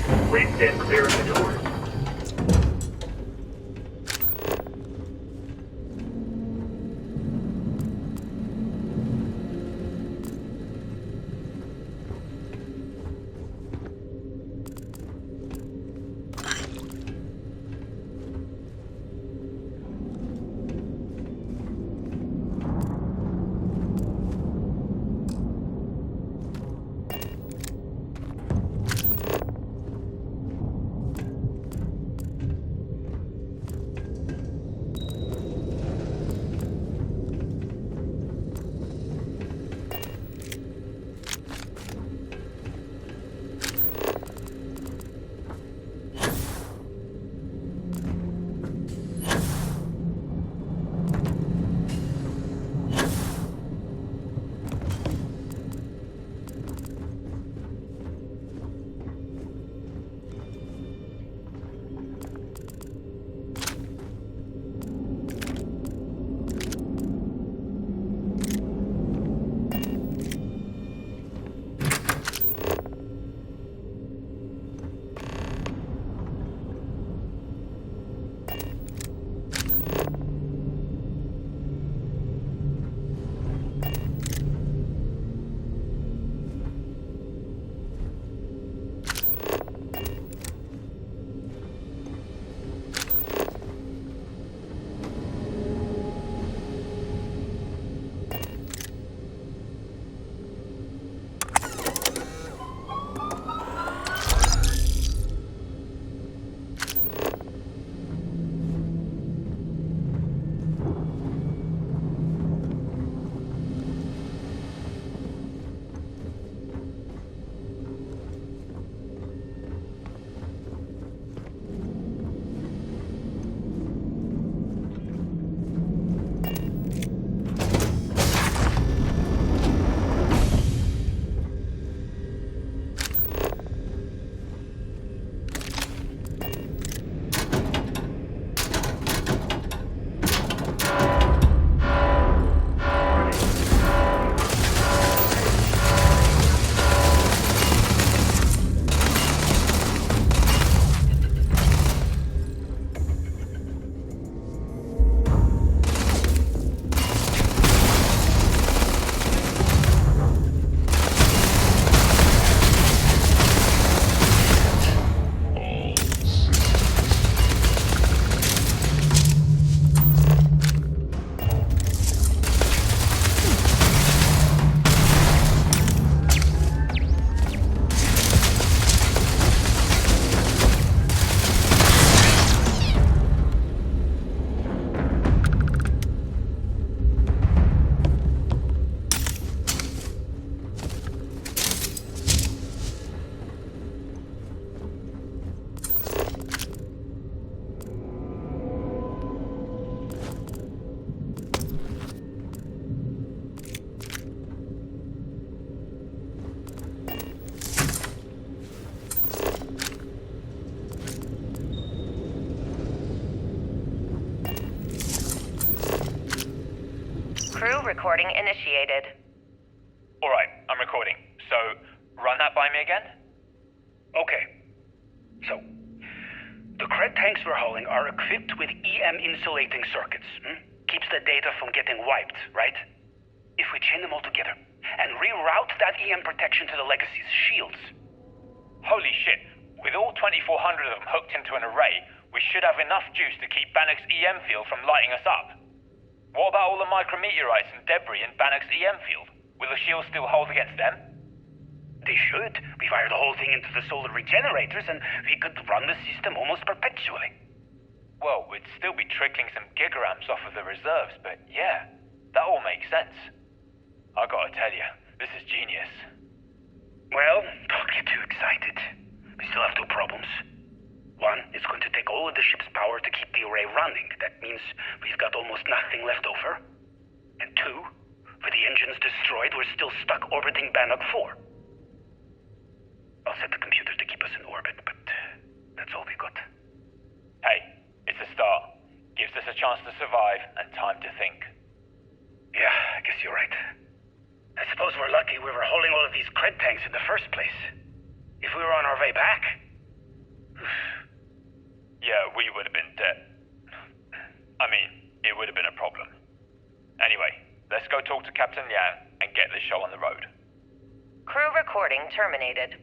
Please stand clear of the doors. Crew recording initiated. Alright, I'm recording. So, run that by me again? Okay. So, the cred tanks we're hauling are equipped with EM insulating circuits. Keeps the data from getting wiped, right? If we chain them all together and reroute that EM protection to the Legacy's shields. Holy shit. With all 2,400 of them hooked into an array, we should have enough juice to keep Bannock's EM field from lighting us up. What about all the micrometeorites and debris in Bannock's EM field? Will the shield still hold against them? They should. We wire the whole thing into the solar regenerators and we could run the system almost perpetually. Well, we'd still be trickling some gigaamps off of the reserves, but yeah, that all makes sense. I gotta tell you, this is genius. Well, don't get too excited. We still have two problems. One, it's going to take all of the ship's power to keep the array running. That means we've got almost nothing left over. And two, with the engines destroyed, we're still stuck orbiting Bannock 4. I'll set the computers to keep us in orbit, but that's all we got. Hey, it's a start. Gives us a chance to survive and time to think. Yeah, I guess you're right. I suppose we're lucky we were hauling all of these cred tanks in the first place. If we were on our way back, we would have been dead. I mean, it would have been a problem. Anyway, let's go talk to Captain Yang and get this show on the road. Crew recording terminated.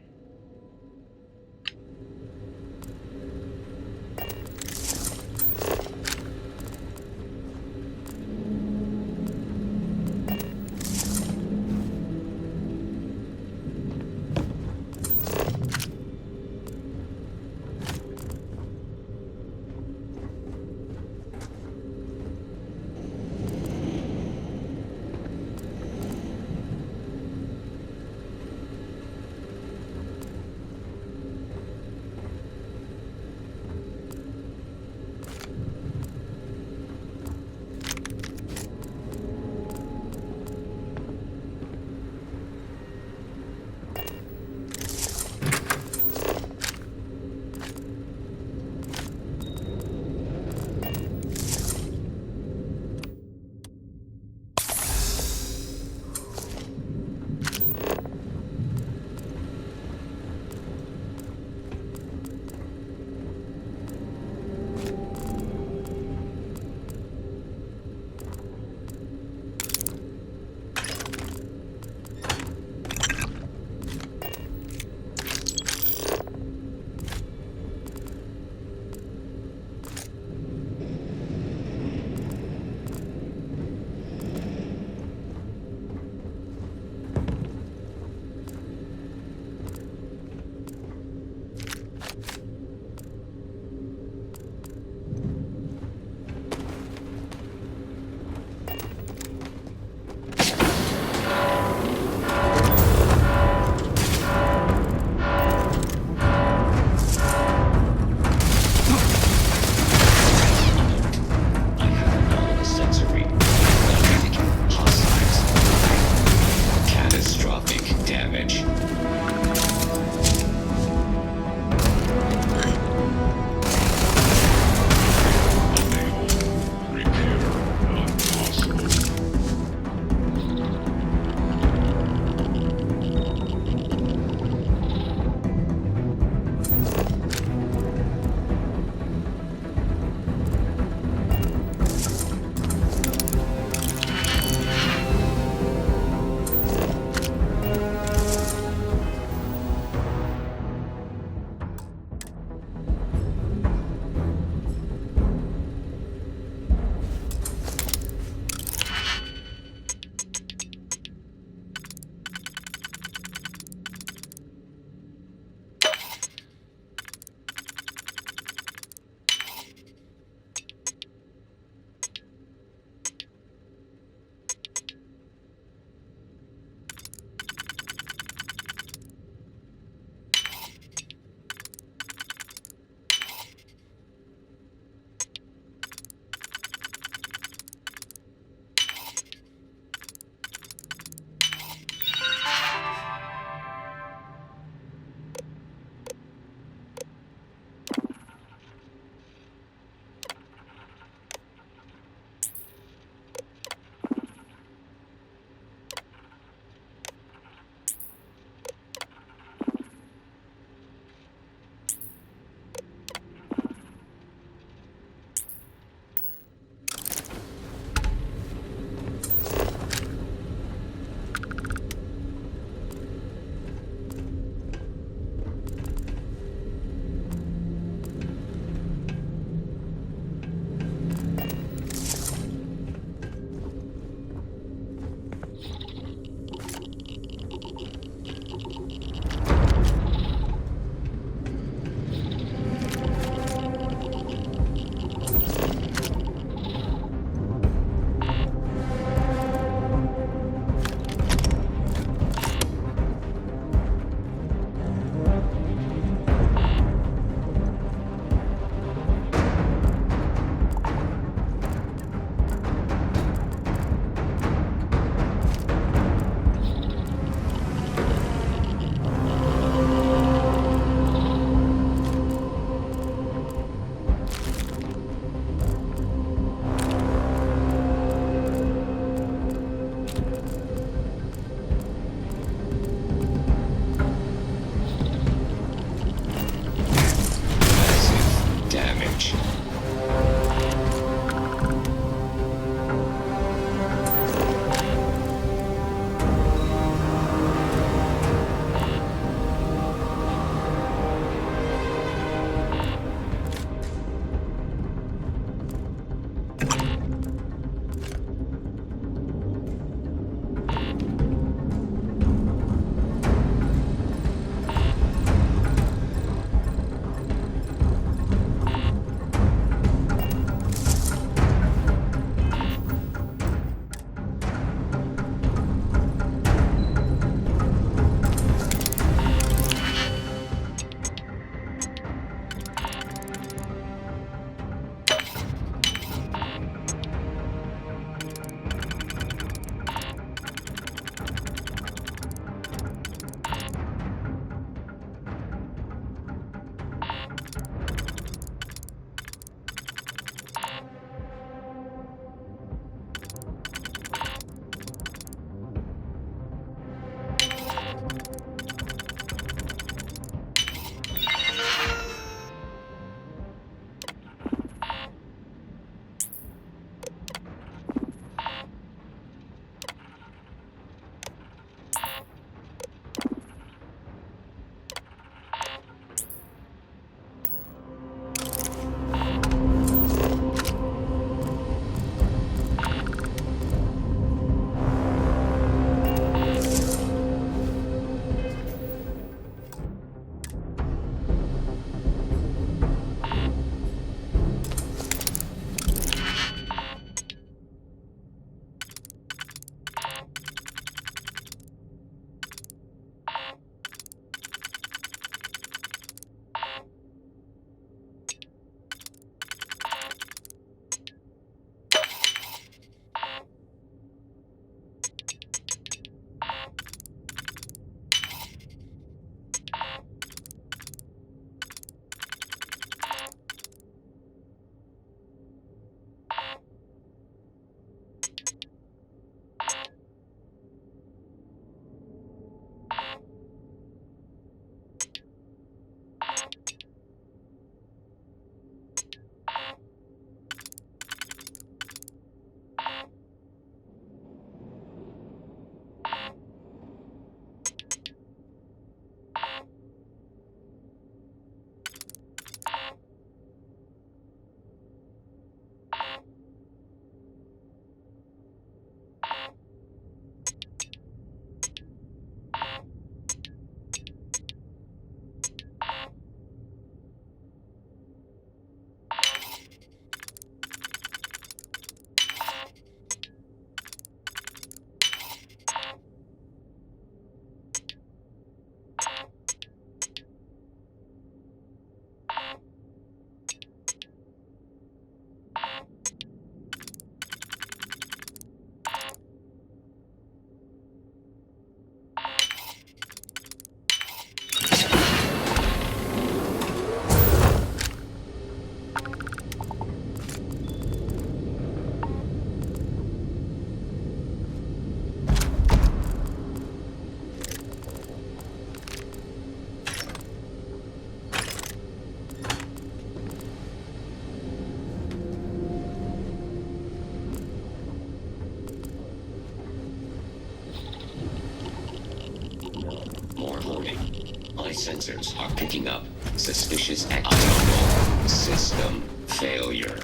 sensors are picking up suspicious activity. System failure.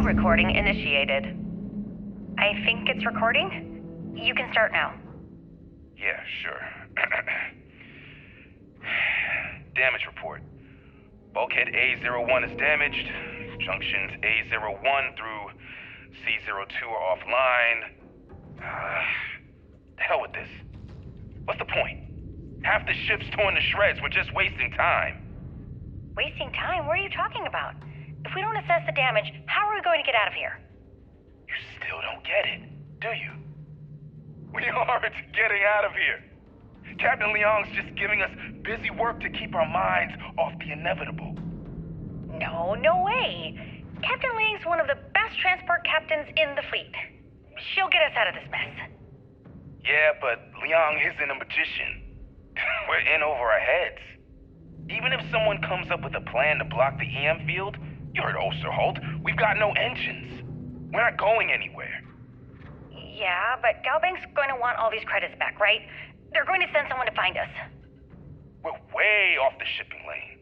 recording initiated. I think it's recording. You can start now. Yeah, sure. Damage report. Bulkhead A01 is damaged. Junctions A01 through C02 are offline. The hell with this. What's the point? Half the ship's torn to shreds. We're just wasting time. Wasting time? What are you talking about? If we don't assess the damage, how are we going to get out of here? You still don't get it, do you? We aren't getting out of here. Captain Leong's just giving us busy work to keep our minds off the inevitable. No way. Captain Leong's one of the best transport captains in the fleet. She'll get us out of this mess. Yeah, but Leong isn't a magician. We're in over our heads. Even if someone comes up with a plan to block the EM field, you heard Osterholt, we've got no engines. We're not going anywhere. Yeah, but Galbank's going to want all these credits back, right? They're going to send someone to find us. We're way off the shipping lane.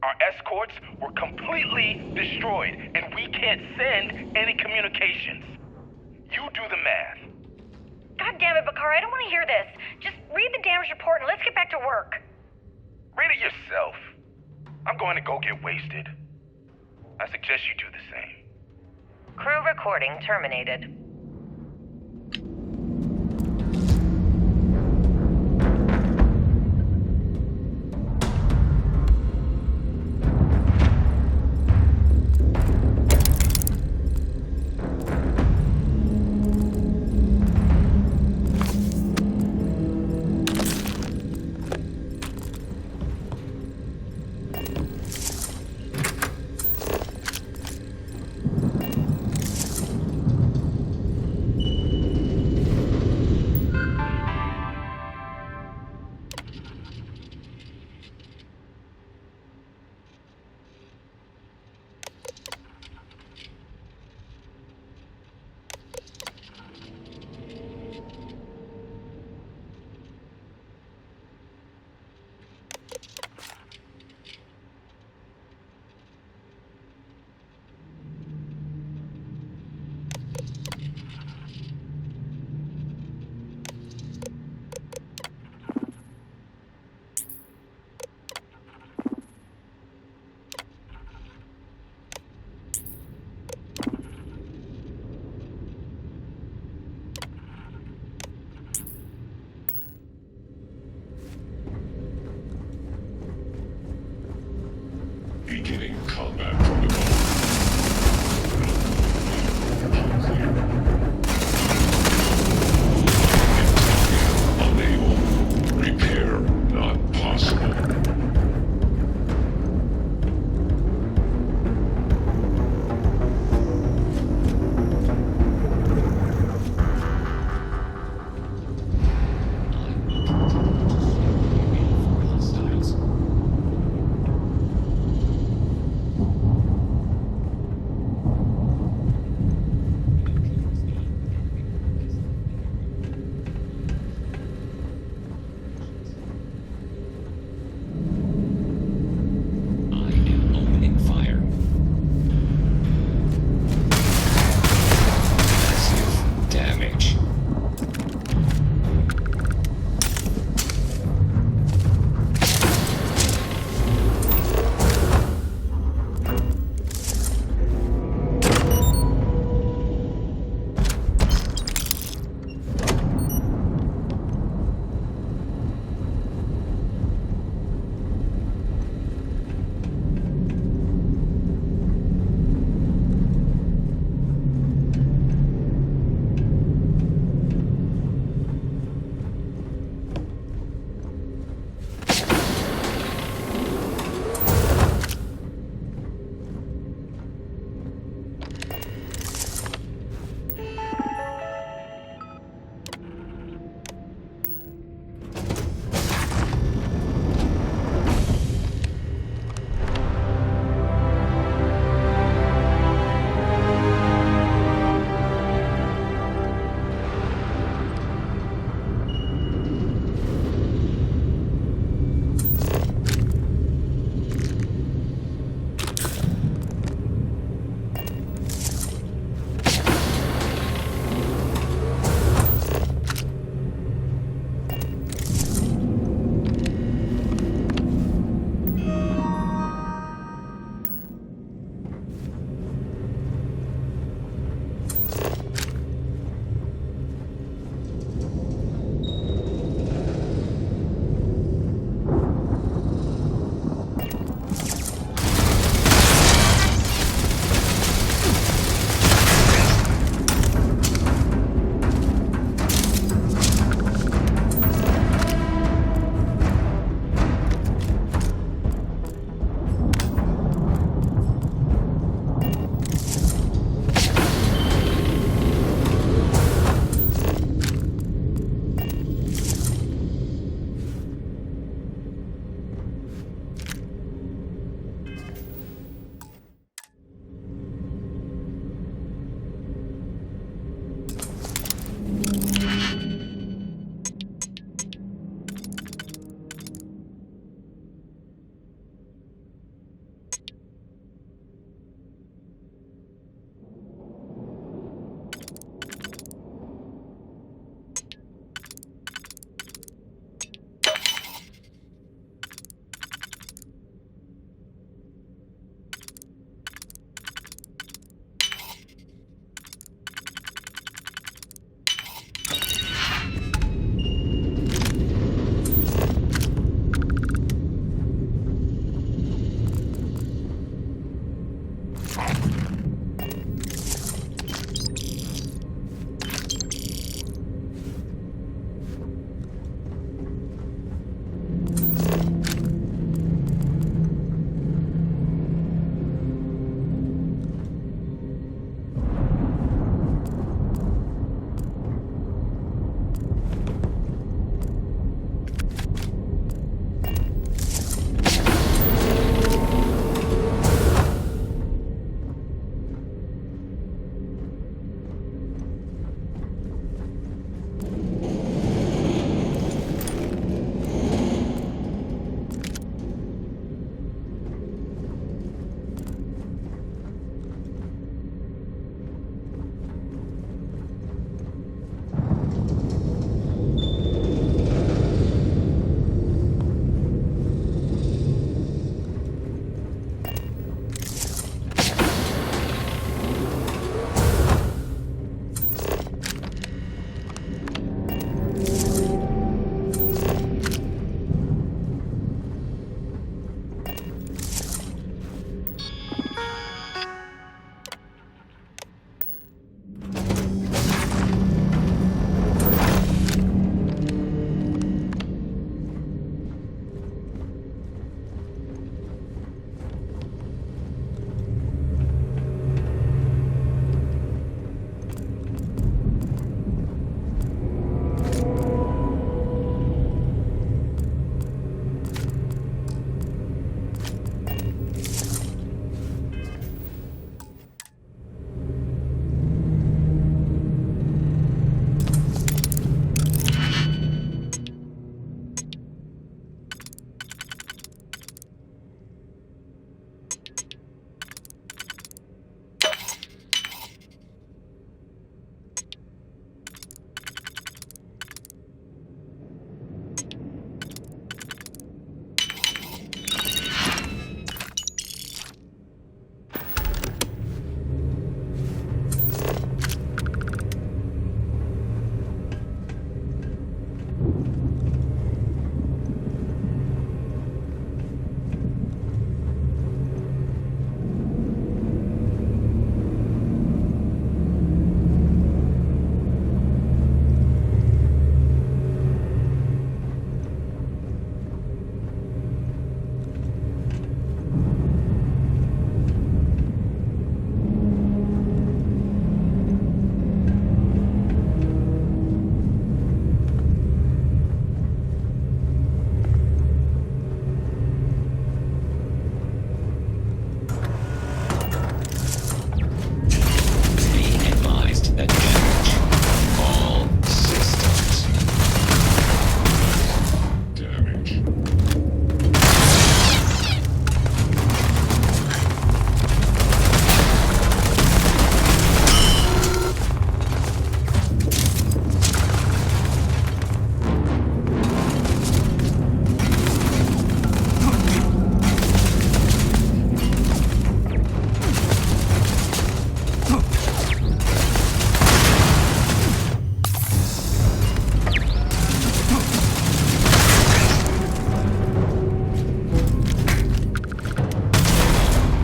Our escorts were completely destroyed, and we can't send any communications. You do the math. God damn it, Bakar, I don't want to hear this. Just read the damage report and let's get back to work. Read it yourself. I'm going to go get wasted. I suggest you do the same. Crew recording terminated. Beginning combat protocol. Unable. Repair not possible.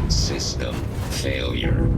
System failure.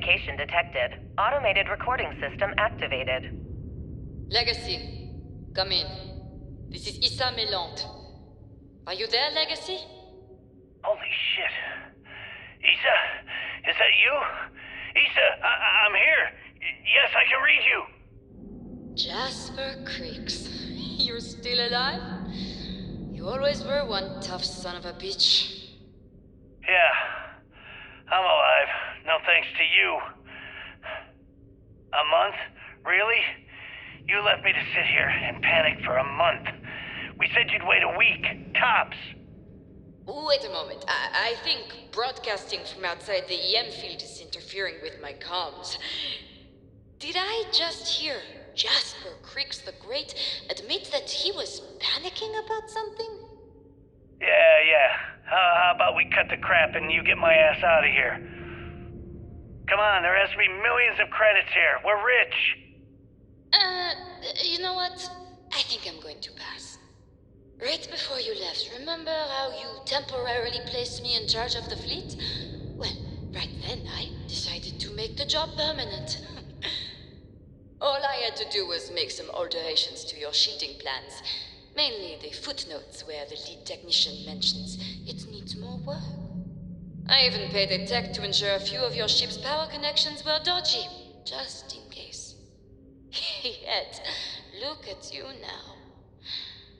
communication detected. Automated recording system activated. Legacy, come in. This is Issa Melant. Are you there, Legacy? Holy shit. Issa, is that you? Issa, I'm here. Yes, I can read you. Jasper Creeks. You're still alive? You always were one tough son of a bitch. Yeah, I'm alive. No thanks to you. A month? Really? You left me to sit here and panic for a month. We said you'd wait a week, tops. Wait a moment. I think broadcasting from outside the EM field is interfering with my comms. Did I just hear Jasper Creeks the Great admit that he was panicking about something? Yeah. How about we cut the crap and you get my ass out of here? Come on, there has to be millions of credits here. We're rich. You know what? I think I'm going to pass. Right before you left, remember how you temporarily placed me in charge of the fleet? Well, right then I decided to make the job permanent. All I had to do was make some alterations to your shielding plans. Mainly the footnotes where the lead technician mentions it needs more work. I even paid a tech to ensure a few of your ship's power connections were dodgy, just in case. Yet, look at you now.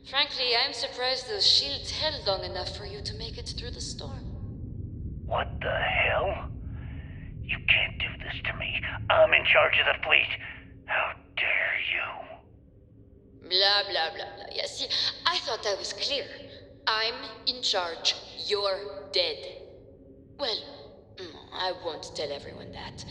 Frankly, I'm surprised those shields held long enough for you to make it through the storm. What the hell? You can't do this to me. I'm in charge of the fleet. How dare you? Blah, blah, blah, blah. Yeah, see, I thought I was clear. I'm in charge. You're dead. Well, I won't tell everyone that.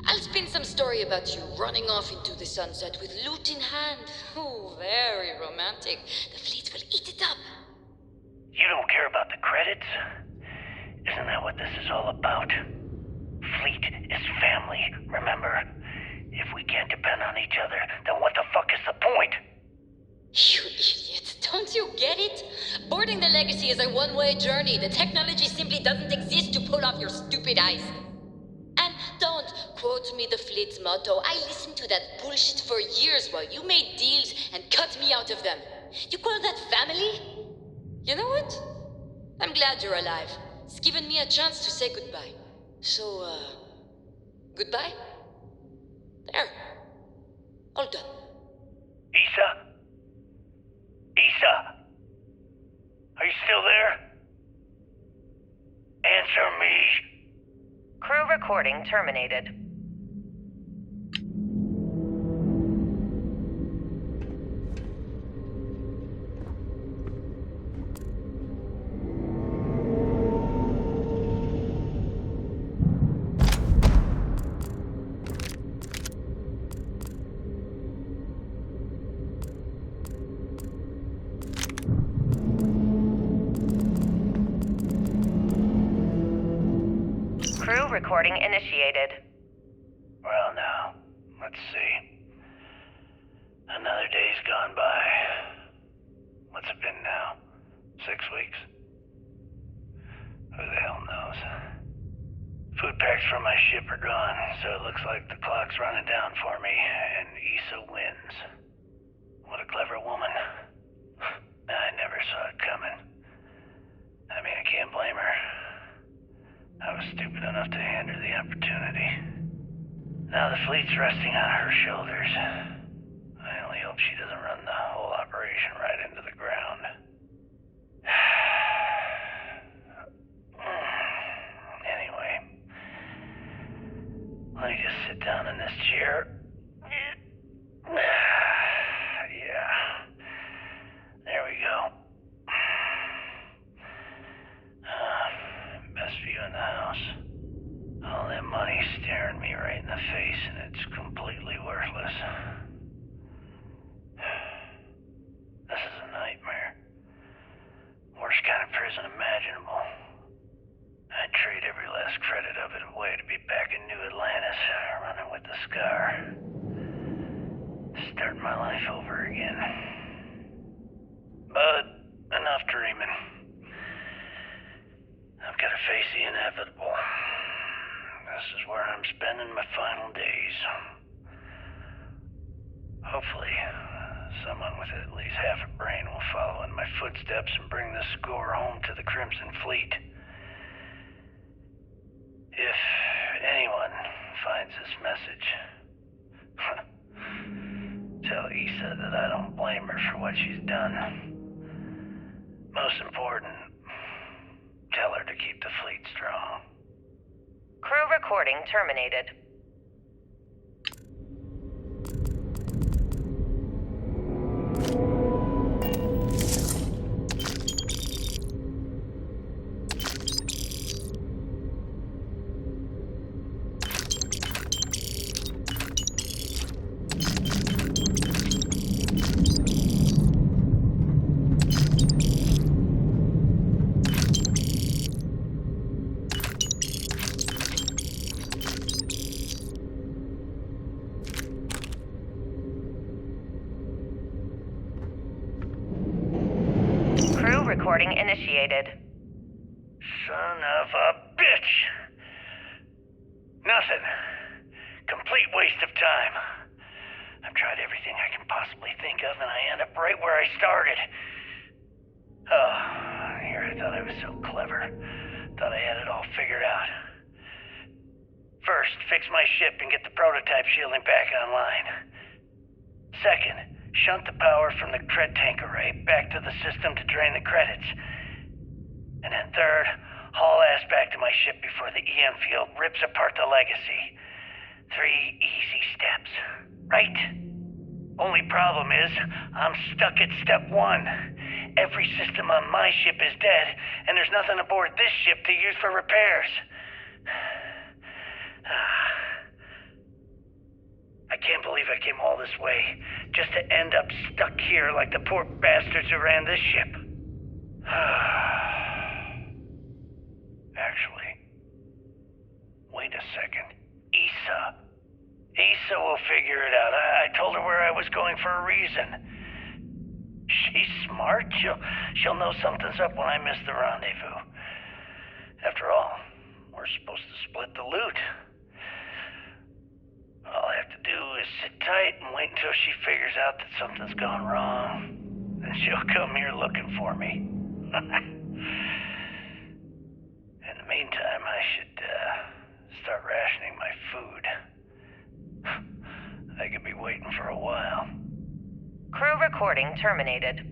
I'll spin some story about you running off into the sunset with loot in hand. Oh, very romantic. The fleet will eat it up. You don't care about the credits? Isn't that what this is all about? Fleet is family, remember? If we can't depend on each other, then what the fuck is the point? You idiot. Don't you get it? Boarding the Legacy is a one-way journey. The technology simply doesn't exist to pull off your stupid eyes. And don't quote me the fleet's motto. I listened to that bullshit for years while you made deals and cut me out of them. You call that family? You know what? I'm glad you're alive. It's given me a chance to say goodbye. So, goodbye? There. All done. Issa? Issa? Are you still there? Answer me. Crew recording terminated. Recording initiated. Well, now, let's see. Another day's gone by. What's it been now? 6 weeks? Who the hell knows? Food packs from my ship are gone, so it looks like the clock's running down for me, and Issa wins. What a clever woman. I never saw it coming. I mean, I can't blame her. I was stupid enough to hand her the opportunity. Now the fleet's resting on her shoulders. I only hope she doesn't run the whole operation right into the ground. Anyway, let me just sit down in this chair. Yeah. There we go. Best view in the house. All that money staring me right in the face, and it's completely worthless. This is a nightmare. Worst kind of prison imaginable. I'd trade every last credit of it away to be back in New Atlantis, running with the Scar. Starting my life over again. But enough dreaming. I've got to face the inevitable. The this is where I'm spending my final days. Hopefully, someone with at least half a brain will follow in my footsteps and bring this score home to the Crimson Fleet. If anyone finds this message, tell Issa that I don't blame her for what she's done. Most important, tell her to keep the fleet strong. Crew recording terminated. Recording initiated. Son of a bitch! Nothing. Complete waste of time. I've tried everything I can possibly think of, and I end up right where I started. Oh, here I thought I was so clever. Thought I had it all figured out. First, fix my ship and get the prototype shielding back online. Second, shunt the power from the cred tank array back to the system to drain the credits. And then third, haul ass back to my ship before the EM field rips apart the legacy. 3 easy steps, right? Only problem is, I'm stuck at step 1. Every system on my ship is dead, and there's nothing aboard this ship to use for repairs. I can't believe I came all this way, just to end up stuck here like the poor bastards who ran this ship. Actually, wait a second. Issa will figure it out. I told her where I was going for a reason. She's smart. She'll know something's up when I miss the rendezvous. After all, we're supposed to split the loot. All I have to do is sit tight and wait until she figures out that something's gone wrong. Then she'll come here looking for me. In the meantime, I should start rationing my food. I could be waiting for a while. Crew recording terminated.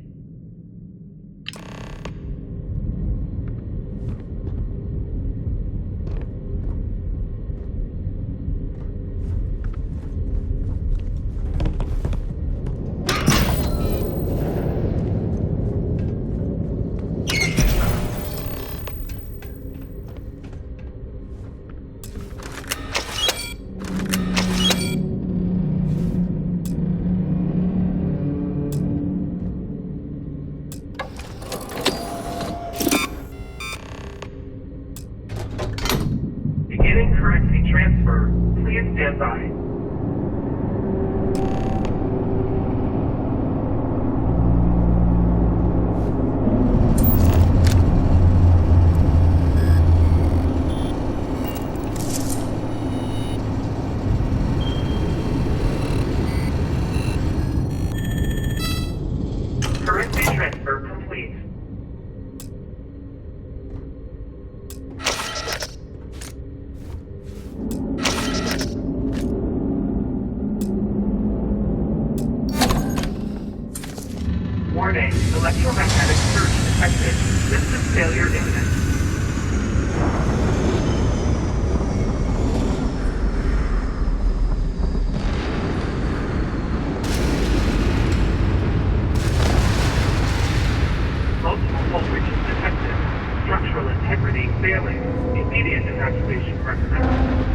Warning, electromagnetic surge detected. System failure imminent. Multiple voltages detected. Structural integrity failing. Immediate evacuation recommended.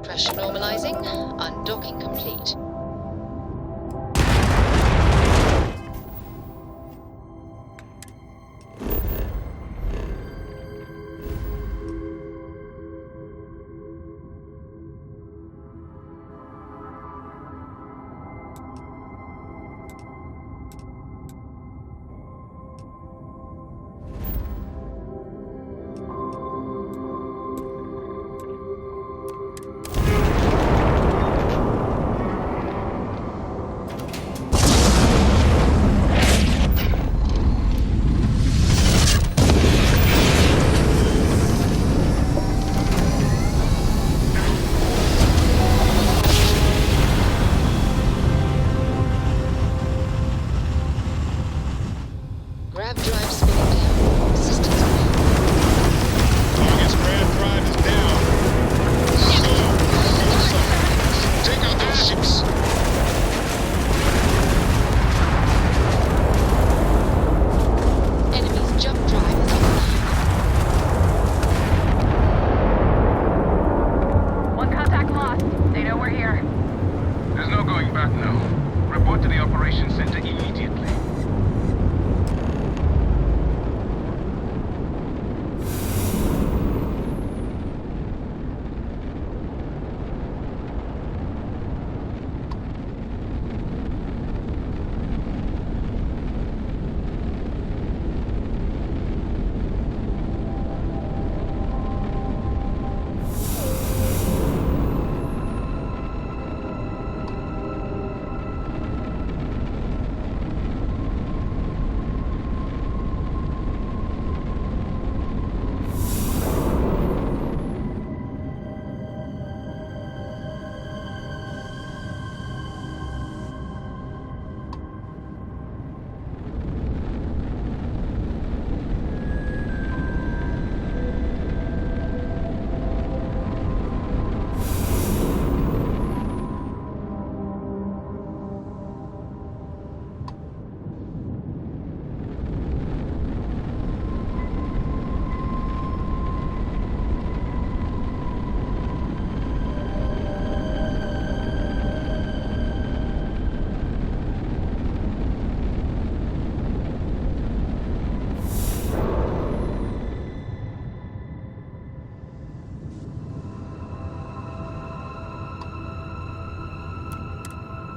Pressure normalizing. Undocking complete. Grav drive spinning down. Systems offline. Target's grav drive is down. So, take out those ships. Enemy's jump drive is offline. One contact lost. They know we're here. There's no going back now. Report to the operations center immediately.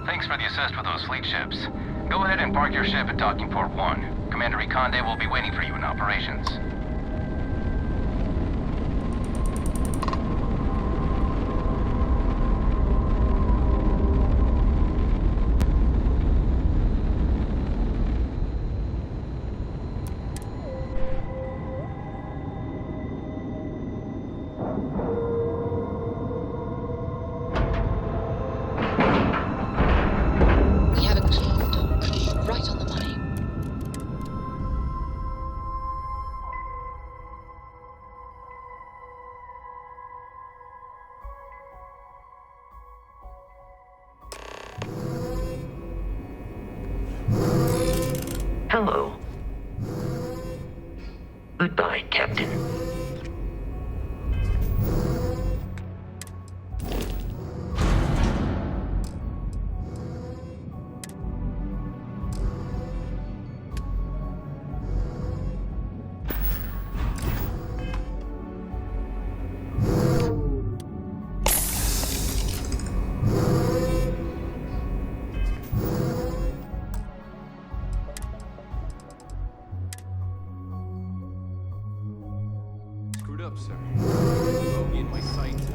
Thanks for the assist with those fleet ships. Go ahead and park your ship at Docking Port 1. Commander Reconde will be waiting for you in operations. We have a clean dock. Right on the money. Hello. Goodbye, Captain. Screwed up, sir. Bogey in my sights.